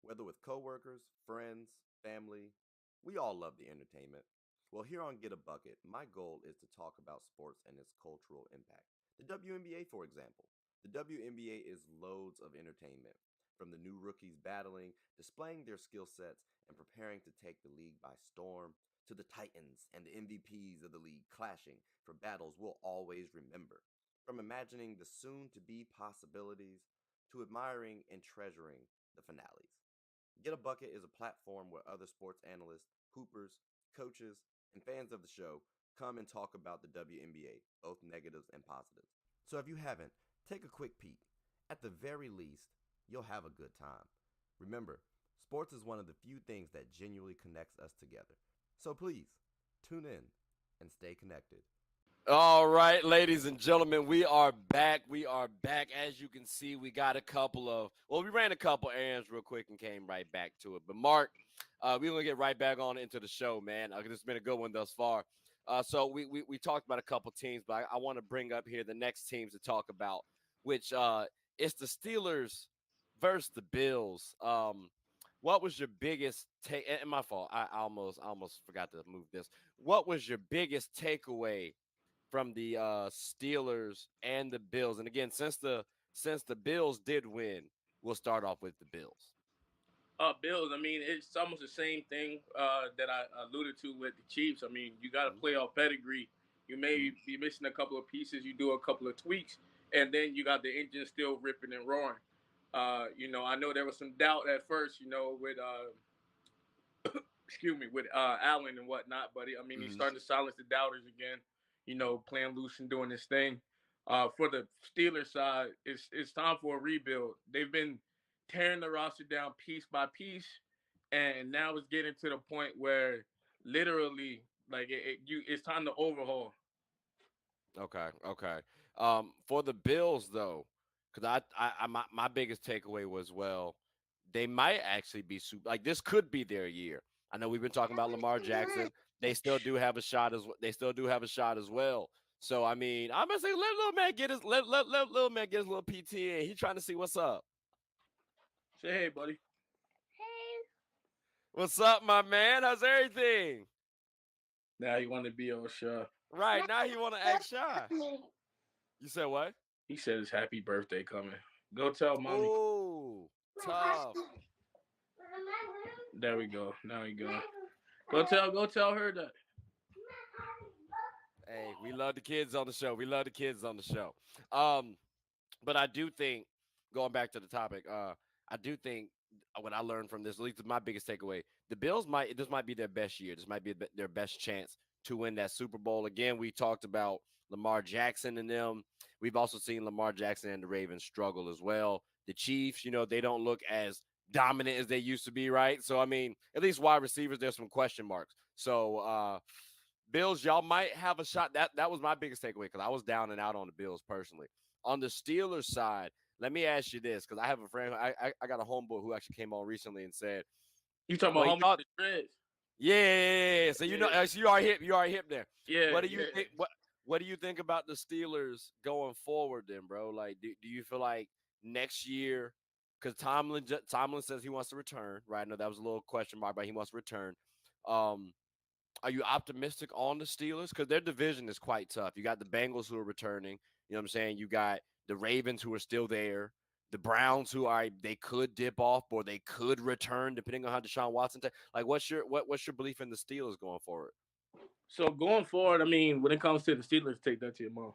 Whether with coworkers, friends, family, we all love the entertainment. Well, here on Get a Bucket, my goal is to talk about sports and its cultural impact. The WNBA, for example. The WNBA is loads of entertainment, from the new rookies battling, displaying their skill sets, and preparing to take the league by storm, to the Titans and the MVPs of the league clashing for battles we'll always remember. From imagining the soon to be possibilities to admiring and treasuring the finales. Get a Bucket is a platform where other sports analysts, hoopers, coaches, and fans of the show come and talk about the WNBA, both negatives and positives. So if you haven't, take a quick peek. At the very least, you'll have a good time. Remember, sports is one of the few things that genuinely connects us together. So please, tune in and stay connected. All right, ladies and gentlemen, we are back. We are back. As you can see, we got we ran a couple errands real quick and came right back to it. But Mark, we're going to get right back on into the show, man. It's been a good one thus far. So we talked about a couple teams, but I want to bring up here the next teams to talk about, which it's the Steelers versus the Bills. What was your biggest take? And my fault. I almost forgot to move this. What was your biggest takeaway from the Steelers and the Bills? And again, since the Bills did win, we'll start off with the Bills. Bills. I mean, it's almost the same thing that I alluded to with the Chiefs. I mean, you got to Mm-hmm. play off pedigree. You may be missing a couple of pieces. You do a couple of tweaks, and then you got the engine still ripping and roaring. I know there was some doubt at first. With excuse me, with Allen and whatnot. But I mean, he's Mm-hmm. starting to silence the doubters again. Playing loose and doing his thing. For the Steelers side, it's time for a rebuild. They've been tearing the roster down piece by piece, and now it's getting to the point where literally, like it's time to overhaul. Okay. For the Bills though, because my biggest takeaway was, well, they might actually be super. Like, this could be their year. I know we've been talking about Lamar Jackson. They still do have a shot as well. So I mean, I'm gonna say let little man get his let little man get his little PTA. He's trying to see what's up. Say hey, buddy. What's up, my man? How's everything? Now you want to be on show. Right now, you want to act shy. You said what? He said his happy birthday coming. Go tell mommy. Oh, tough. There we go. Now you go. Go tell her that. Hey, we love the kids on the show. But I do think, going back to the topic, I do think what I learned from this, at least my biggest takeaway, the Bills this might be their best year. This might be their best chance to win that Super Bowl. Again, we talked about Lamar Jackson and them. We've also seen Lamar Jackson and the Ravens struggle as well. The Chiefs, they don't look as dominant as they used to be, right? So, I mean, at least wide receivers, there's some question marks. So, Bills, y'all might have a shot. That was my biggest takeaway, because I was down and out on the Bills personally. On the Steelers side, let me ask you this, because I have a friend, I got a homeboy who actually came on recently and said, You talking well, he about homie thought, with the dreads? yeah. So Yeah, so you already hip there. yeah, What do you yeah. think? What do you think about the Steelers going forward, then, bro? Like, do you feel like next year? Because Tomlin says he wants to return, right? I know that was a little question mark, but he wants to return. Um, are you optimistic on the Steelers? Because their division is quite tough. You got the Bengals who are returning. You know what I'm saying? You got the Ravens who are still there. The Browns they could dip off or they could return depending on how Deshaun Watson. Like, what's your belief in the Steelers going forward? So going forward, I mean, when it comes to the Steelers, take that to your mom.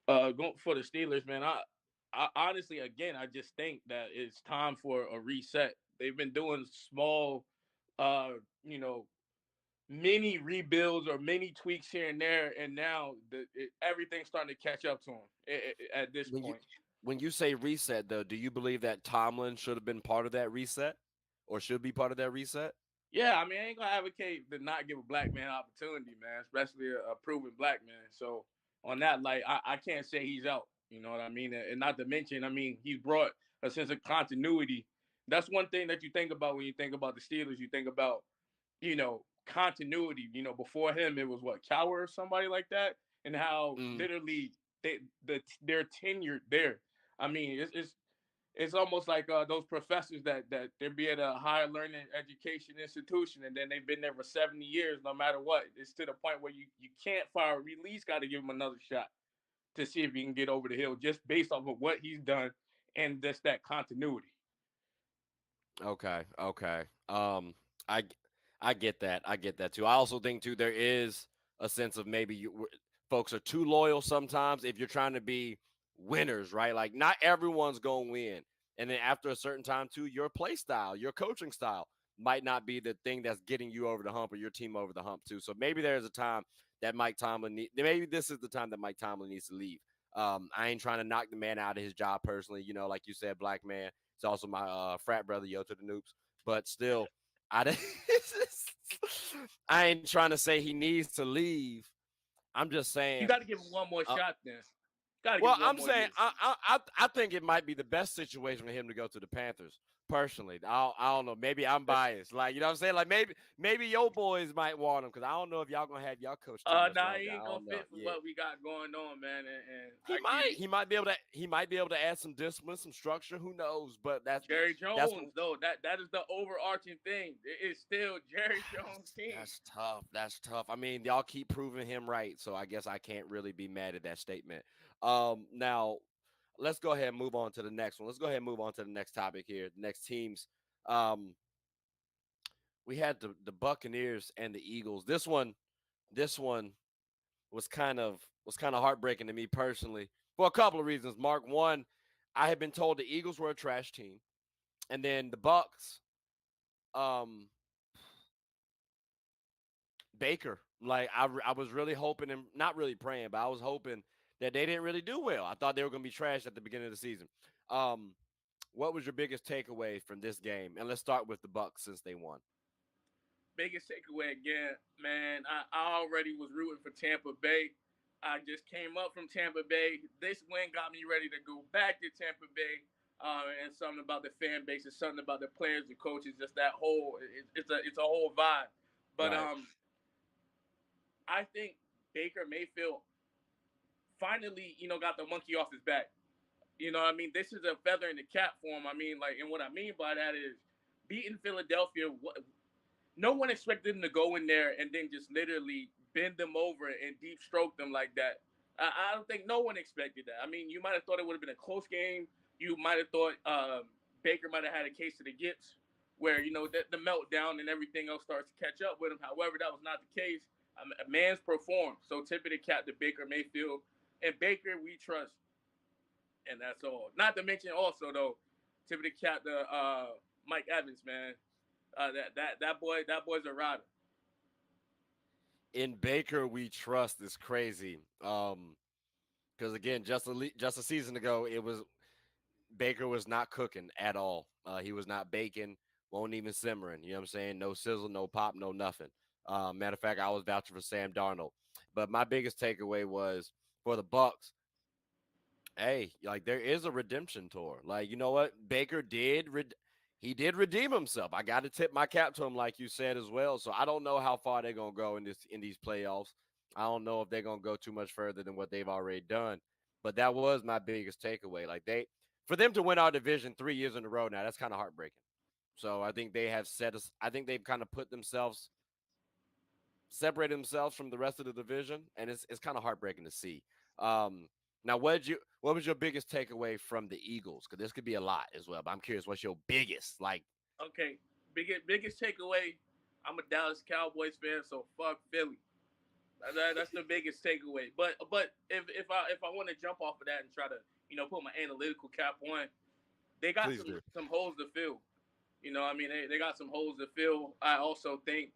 Going for the Steelers, man. I honestly, again, I just think that it's time for a reset. They've been doing small, uh, you know, mini rebuilds or mini tweaks here and there, and now everything's starting to catch up to them at this When you point. when you say reset, though, do you believe that Tomlin should have been part of that reset, or should be part of that reset? Yeah, I mean, I ain't gonna advocate to not give a black man opportunity, man, especially a proven black man. So on that, like, I can't say he's out. You know what I mean? And not to mention, I mean, he's brought a sense of continuity That's one thing that you think about when you think about the Steelers. You think about, continuity. Before him, it was what, Cowher or somebody like that, and how Mm, literally they're tenured there. I mean, it's almost like those professors that they're be at a higher learning education institution, and then they've been there for 70 years. No matter what, it's to the point where you can't fire. At least got to give him another shot to see if he can get over the hill, just based off of what he's done and just that continuity. okay, okay. I g- I get that. I get that too. I also think too there is a sense of maybe folks are too loyal sometimes if you're trying to be winners, right? Like not everyone's gonna win, and then after a certain time too, your play style, your coaching style might not be the thing that's getting you over the hump or your team over the hump too. So maybe there's a time that Mike Tomlin maybe this is the time that Mike Tomlin needs to leave. I ain't trying to knock the man out of his job personally. You know, like you said, black man. It's also my frat brother, Yo to the Noobs. But still, I I ain't trying to say he needs to leave. I'm just You saying. got to give him one more shot. Then got to give Well, him one I'm more saying year. I think it might be the best situation for him to go to the Panthers. Personally, I don't know. Maybe I'm biased. Like you know what I'm saying. Like maybe your boys might want him because I don't know if y'all gonna have y'all coach too much Nah, he longer. I ain't gonna don't know. fit for Yeah, what we got going on, man. And he I give might you he might be able to add some discipline, some structure. Who knows? But Jerry that's Jones, though. That is the overarching thing. It is still Jerry Jones' team. That's tough. That's tough. I mean, y'all keep proving him right, so I guess I can't really be mad at that statement. Now let's go ahead and move on to the next one. Let's go ahead and move on to the next topic here. The next teams. Um, we had the Buccaneers and the Eagles. This one was kind of heartbreaking to me personally for a couple of reasons. Mark, one, I had been told the Eagles were a trash team, and then the Bucks. Um, Baker. Like I was really hoping and not really praying, but I was hoping that they didn't really do well. I thought they were going to be trash at the beginning of the season. Um, what was your biggest takeaway from this game? And let's start with the Bucks since they won. Biggest takeaway again, man. I already was rooting for Tampa Bay. I just came up from Tampa Bay. This win got me ready to go back to Tampa Bay. And something about the fan base, it's something about the players, the coaches, just that whole. It's a whole vibe. But Right. I think Baker Mayfield finally, got the monkey off his back. You know what I mean? This is a feather in the cap for him. I mean, like, and what I mean by that is beating Philadelphia. No one expected him to go in there and then just literally bend them over and deep stroke them like that. I don't think no one expected that. I mean, you might have thought it would have been a close game. You might have thought Baker might have had a case of the Gibbs, where the meltdown and everything else starts to catch up with him. However, that was not the case. A man's performed. So tip of the cap to Baker Mayfield, and Baker we trust, and that's all. Not to mention also though, tip of the cap to Mike Evans, man. That boy's a rider. In Baker, we trust is crazy. Because again, just a season ago, it was Baker was not cooking at all. He was not baking, won't even simmering. You know what I'm saying? No sizzle, no pop, no nothing. Matter of fact, I was vouching for Sam Darnold. But my biggest takeaway was for the Bucks. Hey, like there is a redemption tour. Like you know what, Baker he did redeem himself. I got to tip my cap to him, like you said as well. So I don't know how far they're gonna go in these playoffs. I don't know if they're gonna go too much further than what they've already done. But that was my biggest takeaway. Like for them to win our division 3 years in a row now, that's kind of heartbreaking. So I think they have set us. I think they've kind of separated themselves from the rest of the division, and it's kind of heartbreaking to see. Now, what was your biggest takeaway from the Eagles? Because this could be a lot as well. But I'm curious, what's your biggest like? Okay, biggest takeaway. I'm a Dallas Cowboys fan, so fuck Philly. That's the biggest takeaway. But if I want to jump off of that and try to put my analytical cap on, they got Please some do. some holes to fill. I mean they got some holes to fill. I also think,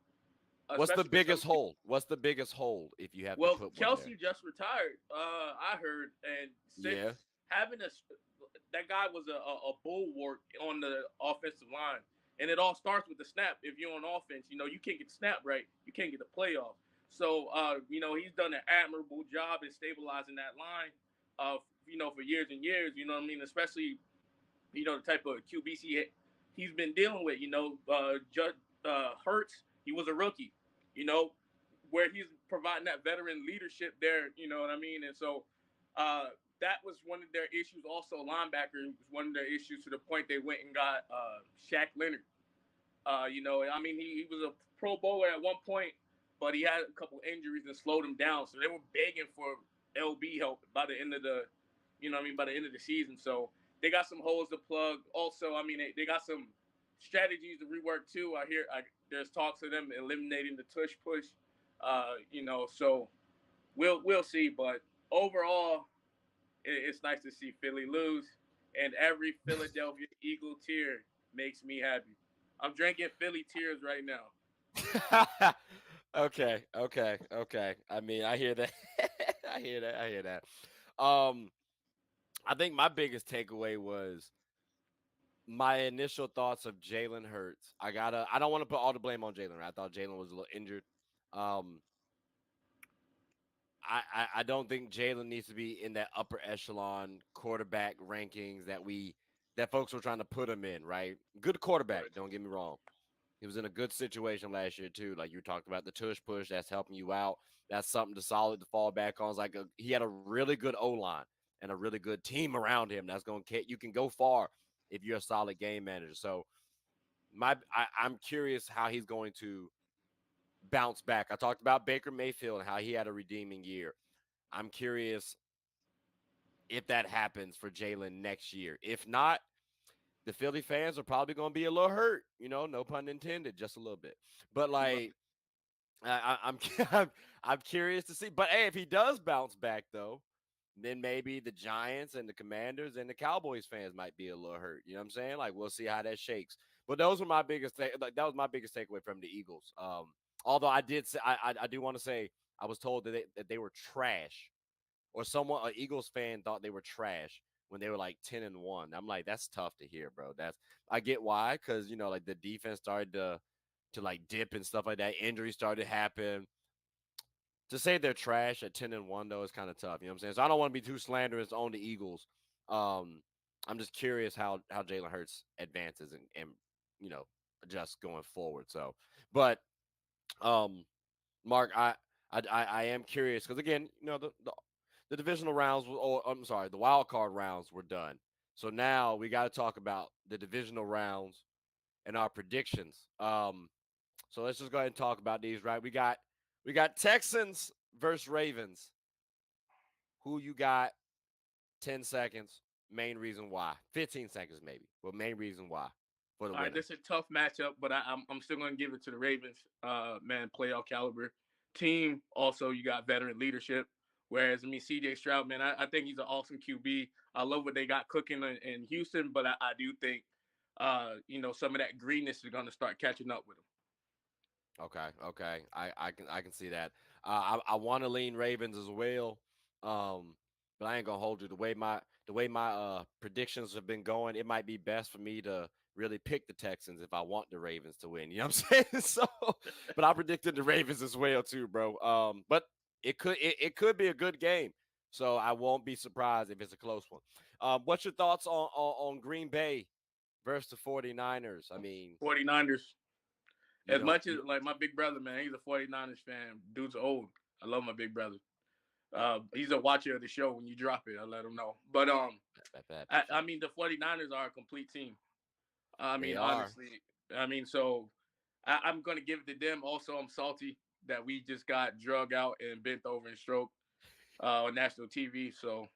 What's the especially with some. biggest hole? What's the biggest hole if you have to Well, put one there? Kelsey just retired. I heard, and since Yeah. having that guy was a bulwark on the offensive line, and it all starts with the snap. If you're on offense, you can't get the snap right, you can't get the playoff. So, he's done an admirable job in stabilizing that line, for years and years. You know what I mean? Especially, the type of QBC he's been dealing with. Hurts, he was a rookie. You know, where he's providing that veteran leadership there. You know what I mean? And so that was one of their issues. Also, linebacker was one of their issues to the point they went and got Shaq Leonard. I mean, he was a Pro Bowler at one point, but he had a couple injuries and slowed him down. So they were begging for LB help by the end of by the end of the season. So they got some holes to plug. Also, I mean, they got some strategies to rework too. There's talks of them eliminating the tush push. So we'll see. But overall, it's nice to see Philly lose, and every Philadelphia Eagle tear makes me happy. I'm drinking Philly tears right now. Okay. I mean, I hear that. I hear that. Um, I think my biggest takeaway was my initial thoughts of Jalen Hurts. I don't want to put all the blame on Jalen. Right? I thought Jalen was a little injured. Um, I don't think Jalen needs to be in that upper echelon quarterback rankings that folks were trying to put him in, right? Good quarterback, don't get me wrong. He was in a good situation last year too. Like you talked about the tush push, that's helping you out. That's something to solid to fall back on. It's like he had a really good O line and a really good team around him. That's going to you can go far if you're a solid game manager. So I'm curious how he's going to bounce back. I talked about Baker Mayfield and how he had a redeeming year. I'm curious if that happens for Jalen next year. If not, the Philly fans are probably going to be a little hurt. No pun intended, just a little bit. But like, I'm I'm curious to see. But hey, if he does bounce back though, then maybe the Giants and the Commanders and the Cowboys fans might be a little hurt. You know what I'm saying? Like we'll see how that shakes. But those were my biggest that was my biggest takeaway from the Eagles. Although I did say I do want to say I was told that they were trash, or someone an Eagles fan thought they were trash when they were like 10-1. I'm like, that's tough to hear, bro. I get why, because like the defense started to like dip and stuff like that. Injuries started to happen. To say they're trash at 10-1 though is kind of tough. You know what I'm saying? So I don't want to be too slanderous on the Eagles. Um, I'm just curious how Jalen Hurts advances and you know adjusts going forward. So, but Mark, I am curious because again, the divisional rounds, or I'm sorry, the wild card rounds were done. So now we got to talk about the divisional rounds and our predictions. So let's just go ahead and talk about these. Right, we got Texans versus Ravens. Who you got? 10 seconds. Main reason why. 15 seconds maybe, but main reason why for the All right, winner. this is a tough matchup, but I'm still going to give it to the Ravens. Man, playoff caliber team. Also, you got veteran leadership. Whereas, I mean, CJ Stroud, man, I think he's an awesome QB. I love what they got cooking in Houston, but I do think, some of that greenness is going to start catching up with him. Okay. I can see that. I want to lean Ravens as well. Um, but I ain't gonna hold you. The way my predictions have been going, it might be best for me to really pick the Texans if I want the Ravens to win. You know what I'm saying? So, but I predicted the Ravens as well too, bro. But it could be a good game. So I won't be surprised if it's a close one. What's your thoughts on Green Bay versus the 49ers? I mean, 49ers. you As don't much as you like my big brother, man, he's a 49ers fan. Dude's old. I love my big brother. He's a watcher of the show. When you drop it, I let him know. But I mean, the 49ers are a complete team. I they mean, are. honestly, I mean, so I'm going to give it to them. Also, I'm salty that we just got drug out and bent over and stroked on national TV. So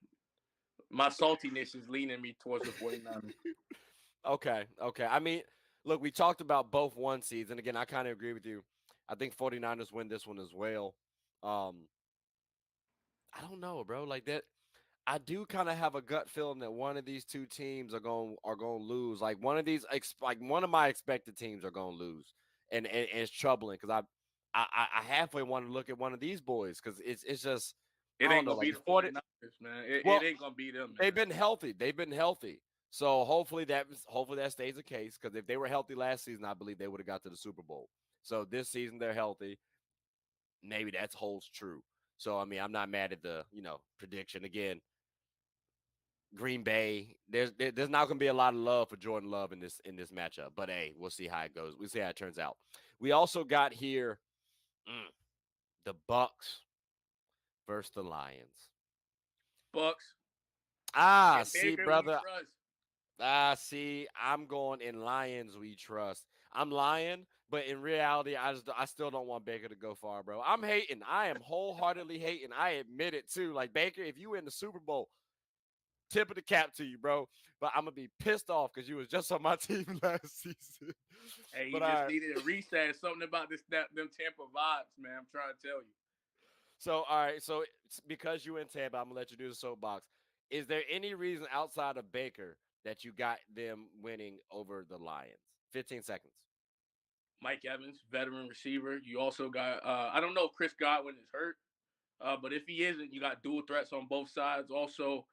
my saltiness is leaning me towards the 49ers. Okay. I mean, look, we talked about both one seeds, and again, I kind of agree with you. I think 49ers win this one as well. Um, I don't know, bro. Like that, I do kind of have a gut feeling that one of these two teams are going to lose. Like one of like one of my expected teams are going to lose, and it's troubling because I halfway want to look at one of these boys because it's just I It don't ain't know. going to Like be the the 40, 49ers, man. It well, ain't going to be them, they've man. been healthy. They've been healthy. So hopefully that stays the case. Because if they were healthy last season, I believe they would have got to the Super Bowl. So this season they're healthy. Maybe that holds true. So I mean, I'm not mad at the prediction again. Green Bay. There's not going to be a lot of love for Jordan Love in this matchup. But hey, we'll see how it goes. We'll see how it turns out. We also got here the Bucks versus the Lions. Bucks Ah, and see, Baker, we brother. trust. See, I'm going in Lions we trust. I'm lying, but in reality, I still don't want Baker to go far, bro. I'm hating. I am wholeheartedly hating. I admit it too. Like Baker, if you win the Super Bowl, tip of the cap to you, bro. But I'm gonna be pissed off because you was just on my team last season. Hey, you But all just right. needed a reset. Something about them Tampa vibes, man. I'm trying to tell you. So all right. So because you in Tampa, I'm gonna let you do the soapbox. Is there any reason outside of Baker that you got them winning over the Lions? 15 seconds. Mike Evans, veteran receiver. You also got I don't know if Chris Godwin is hurt, but if he isn't, you got dual threats on both sides. Also,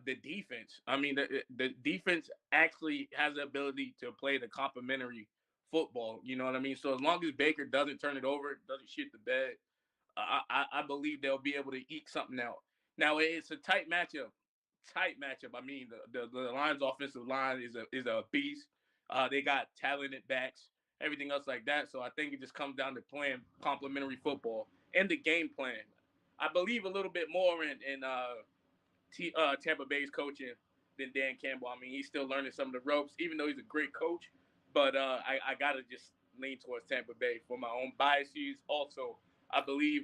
the defense. I mean, the defense actually has the ability to play the complementary football. You know what I mean? So as long as Baker doesn't turn it over, doesn't shit the bed, I believe they'll be able to eke something out. Now it's a tight matchup. Tight matchup. I mean, the Lions' offensive line is a beast. They got talented backs, everything else like that. So I think it just comes down to playing complementary football and the game plan. I believe a little bit more in Tampa Bay's coaching than Dan Campbell. I mean, he's still learning some of the ropes, even though he's a great coach. But I gotta just lean towards Tampa Bay for my own biases. Also, I believe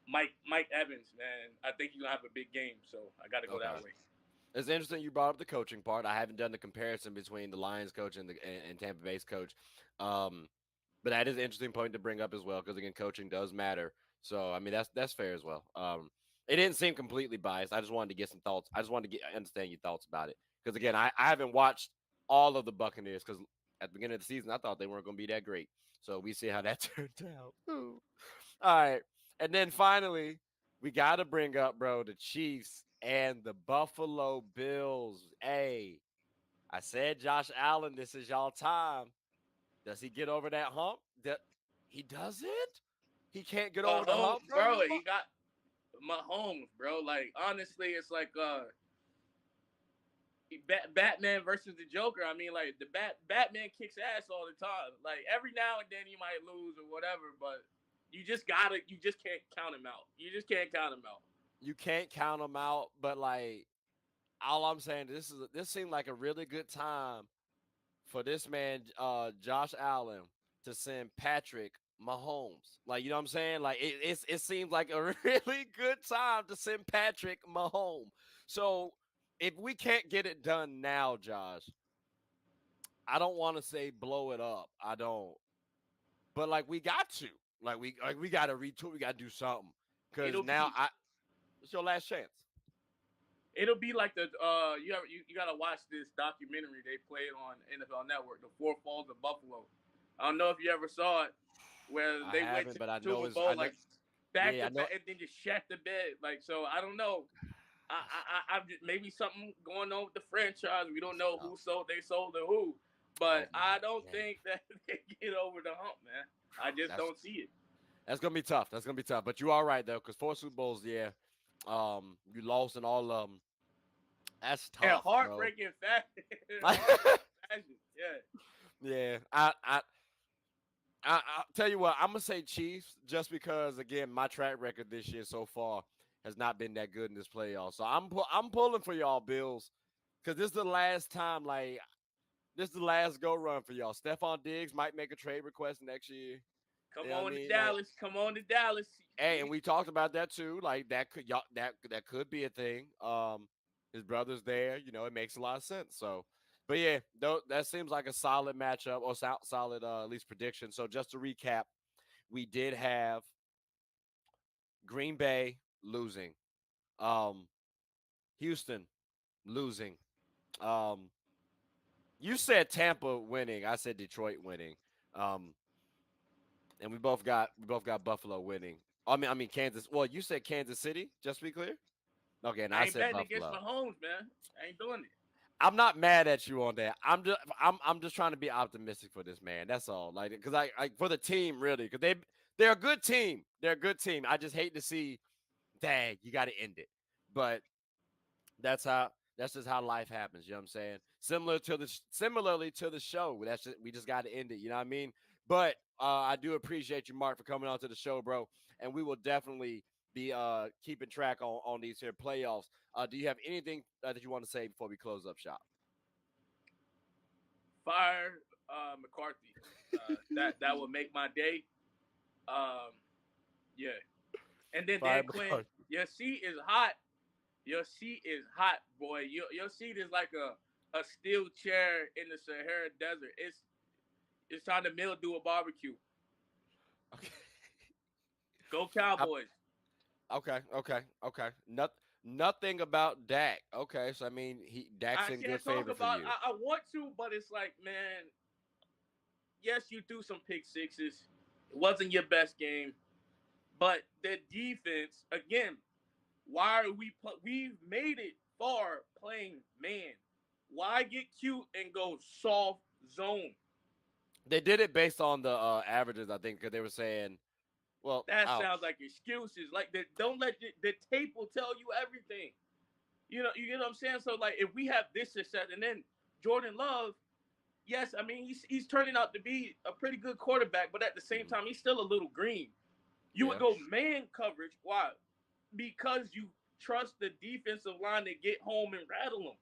Mike Evans, man. I think he's gonna have a big game, so I got to go Okay. that way. It's interesting you brought up the coaching part. I haven't done the comparison between the Lions coach and Tampa Bay's coach. Um, but that is an interesting point to bring up as well, because again, coaching does matter. So I mean, that's fair as well. It didn't seem completely biased. I just wanted to get some thoughts. I just wanted to understand your thoughts about it, because again, I haven't watched all of the Buccaneers, because at the beginning of the season I thought they weren't going to be that great. So we see how that turned out. Ooh. All right, and then finally we got to bring up, bro, the Chiefs and the Buffalo Bills. Hey, I said Josh Allen, this is y'all time. Does he get over that hump? That he doesn't. He can't get over the Mahomes, hump, bro. bro. He got Mahomes, bro. Like honestly, it's like Batman versus the Joker. I mean, like the Batman kicks ass all the time. Like every now and then he might lose or whatever, but you just can't count him out. You just can't count him out. You can't count him out, but like all I'm saying, this seemed like a really good time for this man, Josh Allen, to send Patrick Mahomes. Like, you know what I'm saying? Like, it seems like a really good time to send Patrick Mahomes. So, if we can't get it done now, Josh, I don't want to say blow it up. I don't. But like, we got to. Like we got to retool. We got to do something, because It'll now be it's your last chance. it'll be like the you gotta watch this documentary they played on NFL Network, The Four Falls of Buffalo. I don't know if you ever saw it, where I they went haven't, to but I the know Super it's. I Bowl know. like back Yeah, to I know. back and then just shat the bed. Like so, I don't know. I'm just maybe something going on with the franchise. We don't know Oh, who sold they sold to who, oh but I my don't God. think that they get over the hump, man. I just That's don't see it. That's gonna be tough. That's gonna be tough. But you are right though, because 4 Super Bowls, yeah, you lost in all of them. That's And tough, bro. heartbreaking fashion, heartbreaking fashion. Yeah. Yeah, I tell you what, I'm gonna say Chiefs, just because again my track record this year so far has not been that good in this playoff. So I'm pulling for y'all Bills, because this is the last time. Like, this is the last go run for y'all. Stephon Diggs might make a trade request next year. Come You know what I on to mean? Like, Dallas. Come on to Dallas. hey, and we talked about that too. Like, that could y'all that could be a thing. His brother's there. You know, it makes a lot of sense. So, but yeah, that seems like a solid matchup, or solid at least prediction. So just to recap, we did have Green Bay losing, um, Houston losing. Um, you said Tampa winning. I said Detroit winning. Um, and we both got Buffalo winning. I mean Kansas. Well, you said Kansas City. Just to be clear. Okay, and I I ain't said betting against Buffalo. Mahomes, man. I ain't doing it. I'm not mad at you on that. I'm just trying to be optimistic for this man. That's all. Like, because I for the team, really, because they're a good team. They're a good team. I just hate to see, dang, you got to end it. But that's just how life happens. You know what I'm saying? Similarly to the show. We just got to end it. You know what I mean? But I do appreciate you, Mark, for coming on to the show, bro. And we will definitely be keeping track on these here playoffs. Do you have anything that you want to say before we close up shop? Fire McCarthy. That would make my day. Yeah. And then Fire Dan Quinn, McCarthy. your seat is hot. Your seat is hot, boy. Your seat is like a steel chair in the Sahara Desert. It's time to mildew a barbecue. Okay. Go Cowboys. Okay. Nothing about Dak. Okay, so I mean, Dak's I in good can't talk favor for about. you. I want to, but it's like, man. Yes, you threw some pick sixes. It wasn't your best game, but the defense again. Why are we've made it far playing man? Why get cute and go soft zone? They did it based on the averages, I think, because they were saying, well, That ouch. sounds like excuses. Like don't let the tape will tell you everything. You know what I'm saying? So like if we have this success and then Jordan Love, yes, I mean he's turning out to be a pretty good quarterback, but at the same time he's still a little green. You would Yeah. go man coverage. Why? Because you trust the defensive line to get home and rattle them.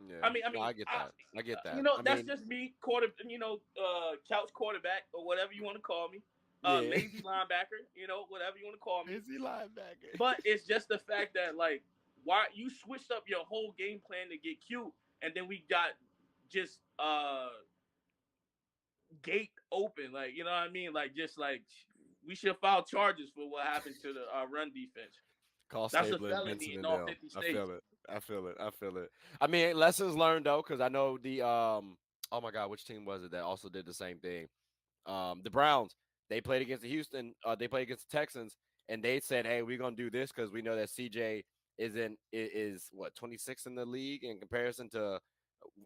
Yeah. No, I get that. I get that. I That's mean, just me, couch quarterback or whatever you want to call me, yeah. lazy linebacker, whatever you want to call me. Is he linebacker? But it's just the fact that like, why you switched up your whole game plan to get cute, and then we got just gate open, like you know what I mean, like just like we should file charges for what happened to the run defense. Call That's a Stabler and felony Benson in and all them. 50 I states. feel it. I feel it. I feel it. I mean, lessons learned though, because I know the oh my God, which team was it that also did the same thing? The Browns. They played against the Houston. They played against the Texans, and they said, "Hey, we're gonna do this because we know that CJ is what 26 in the league in comparison to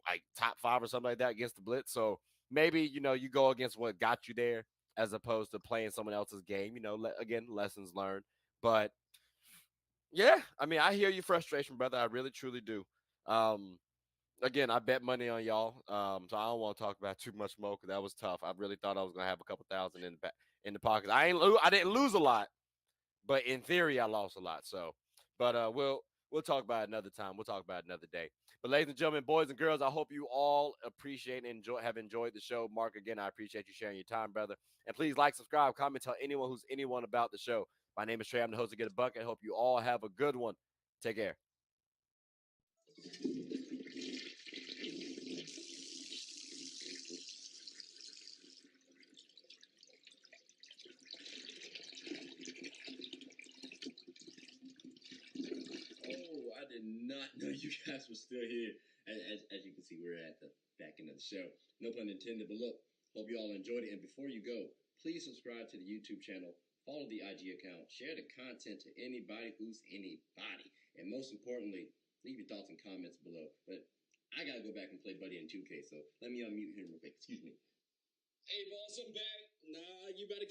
like top 5 or something like that against the blitz. So maybe you go against what got you there as opposed to playing someone else's game. Again, lessons learned. But yeah, I mean, I hear your frustration, brother. I really truly do. Again, I bet money on y'all. So I don't want to talk about too much more because that was tough. I really thought I was gonna have a couple thousand in the pocket. I didn't lose a lot, but in theory, I lost a lot. So, but we'll talk about it another time. We'll talk about it another day. But ladies and gentlemen, boys and girls, I hope you all appreciate and have enjoyed the show. Mark, again, I appreciate you sharing your time, brother. And please like, subscribe, comment, tell anyone who's anyone about the show. My name is Trey. I'm the host of Get a Bucket. I hope you all have a good one. Take care. Oh, I did not know you guys were still here. As you can see, we're at the back end of the show. No pun intended, but look, hope you all enjoyed it. And before you go, please subscribe to the YouTube channel, follow the IG account, share the content to anybody who's anybody. And most importantly, leave your thoughts and comments below. But I got to go back and play Buddy in 2K, so let me unmute him real quick. Excuse me. Hey, boss, I'm back. Nah, you better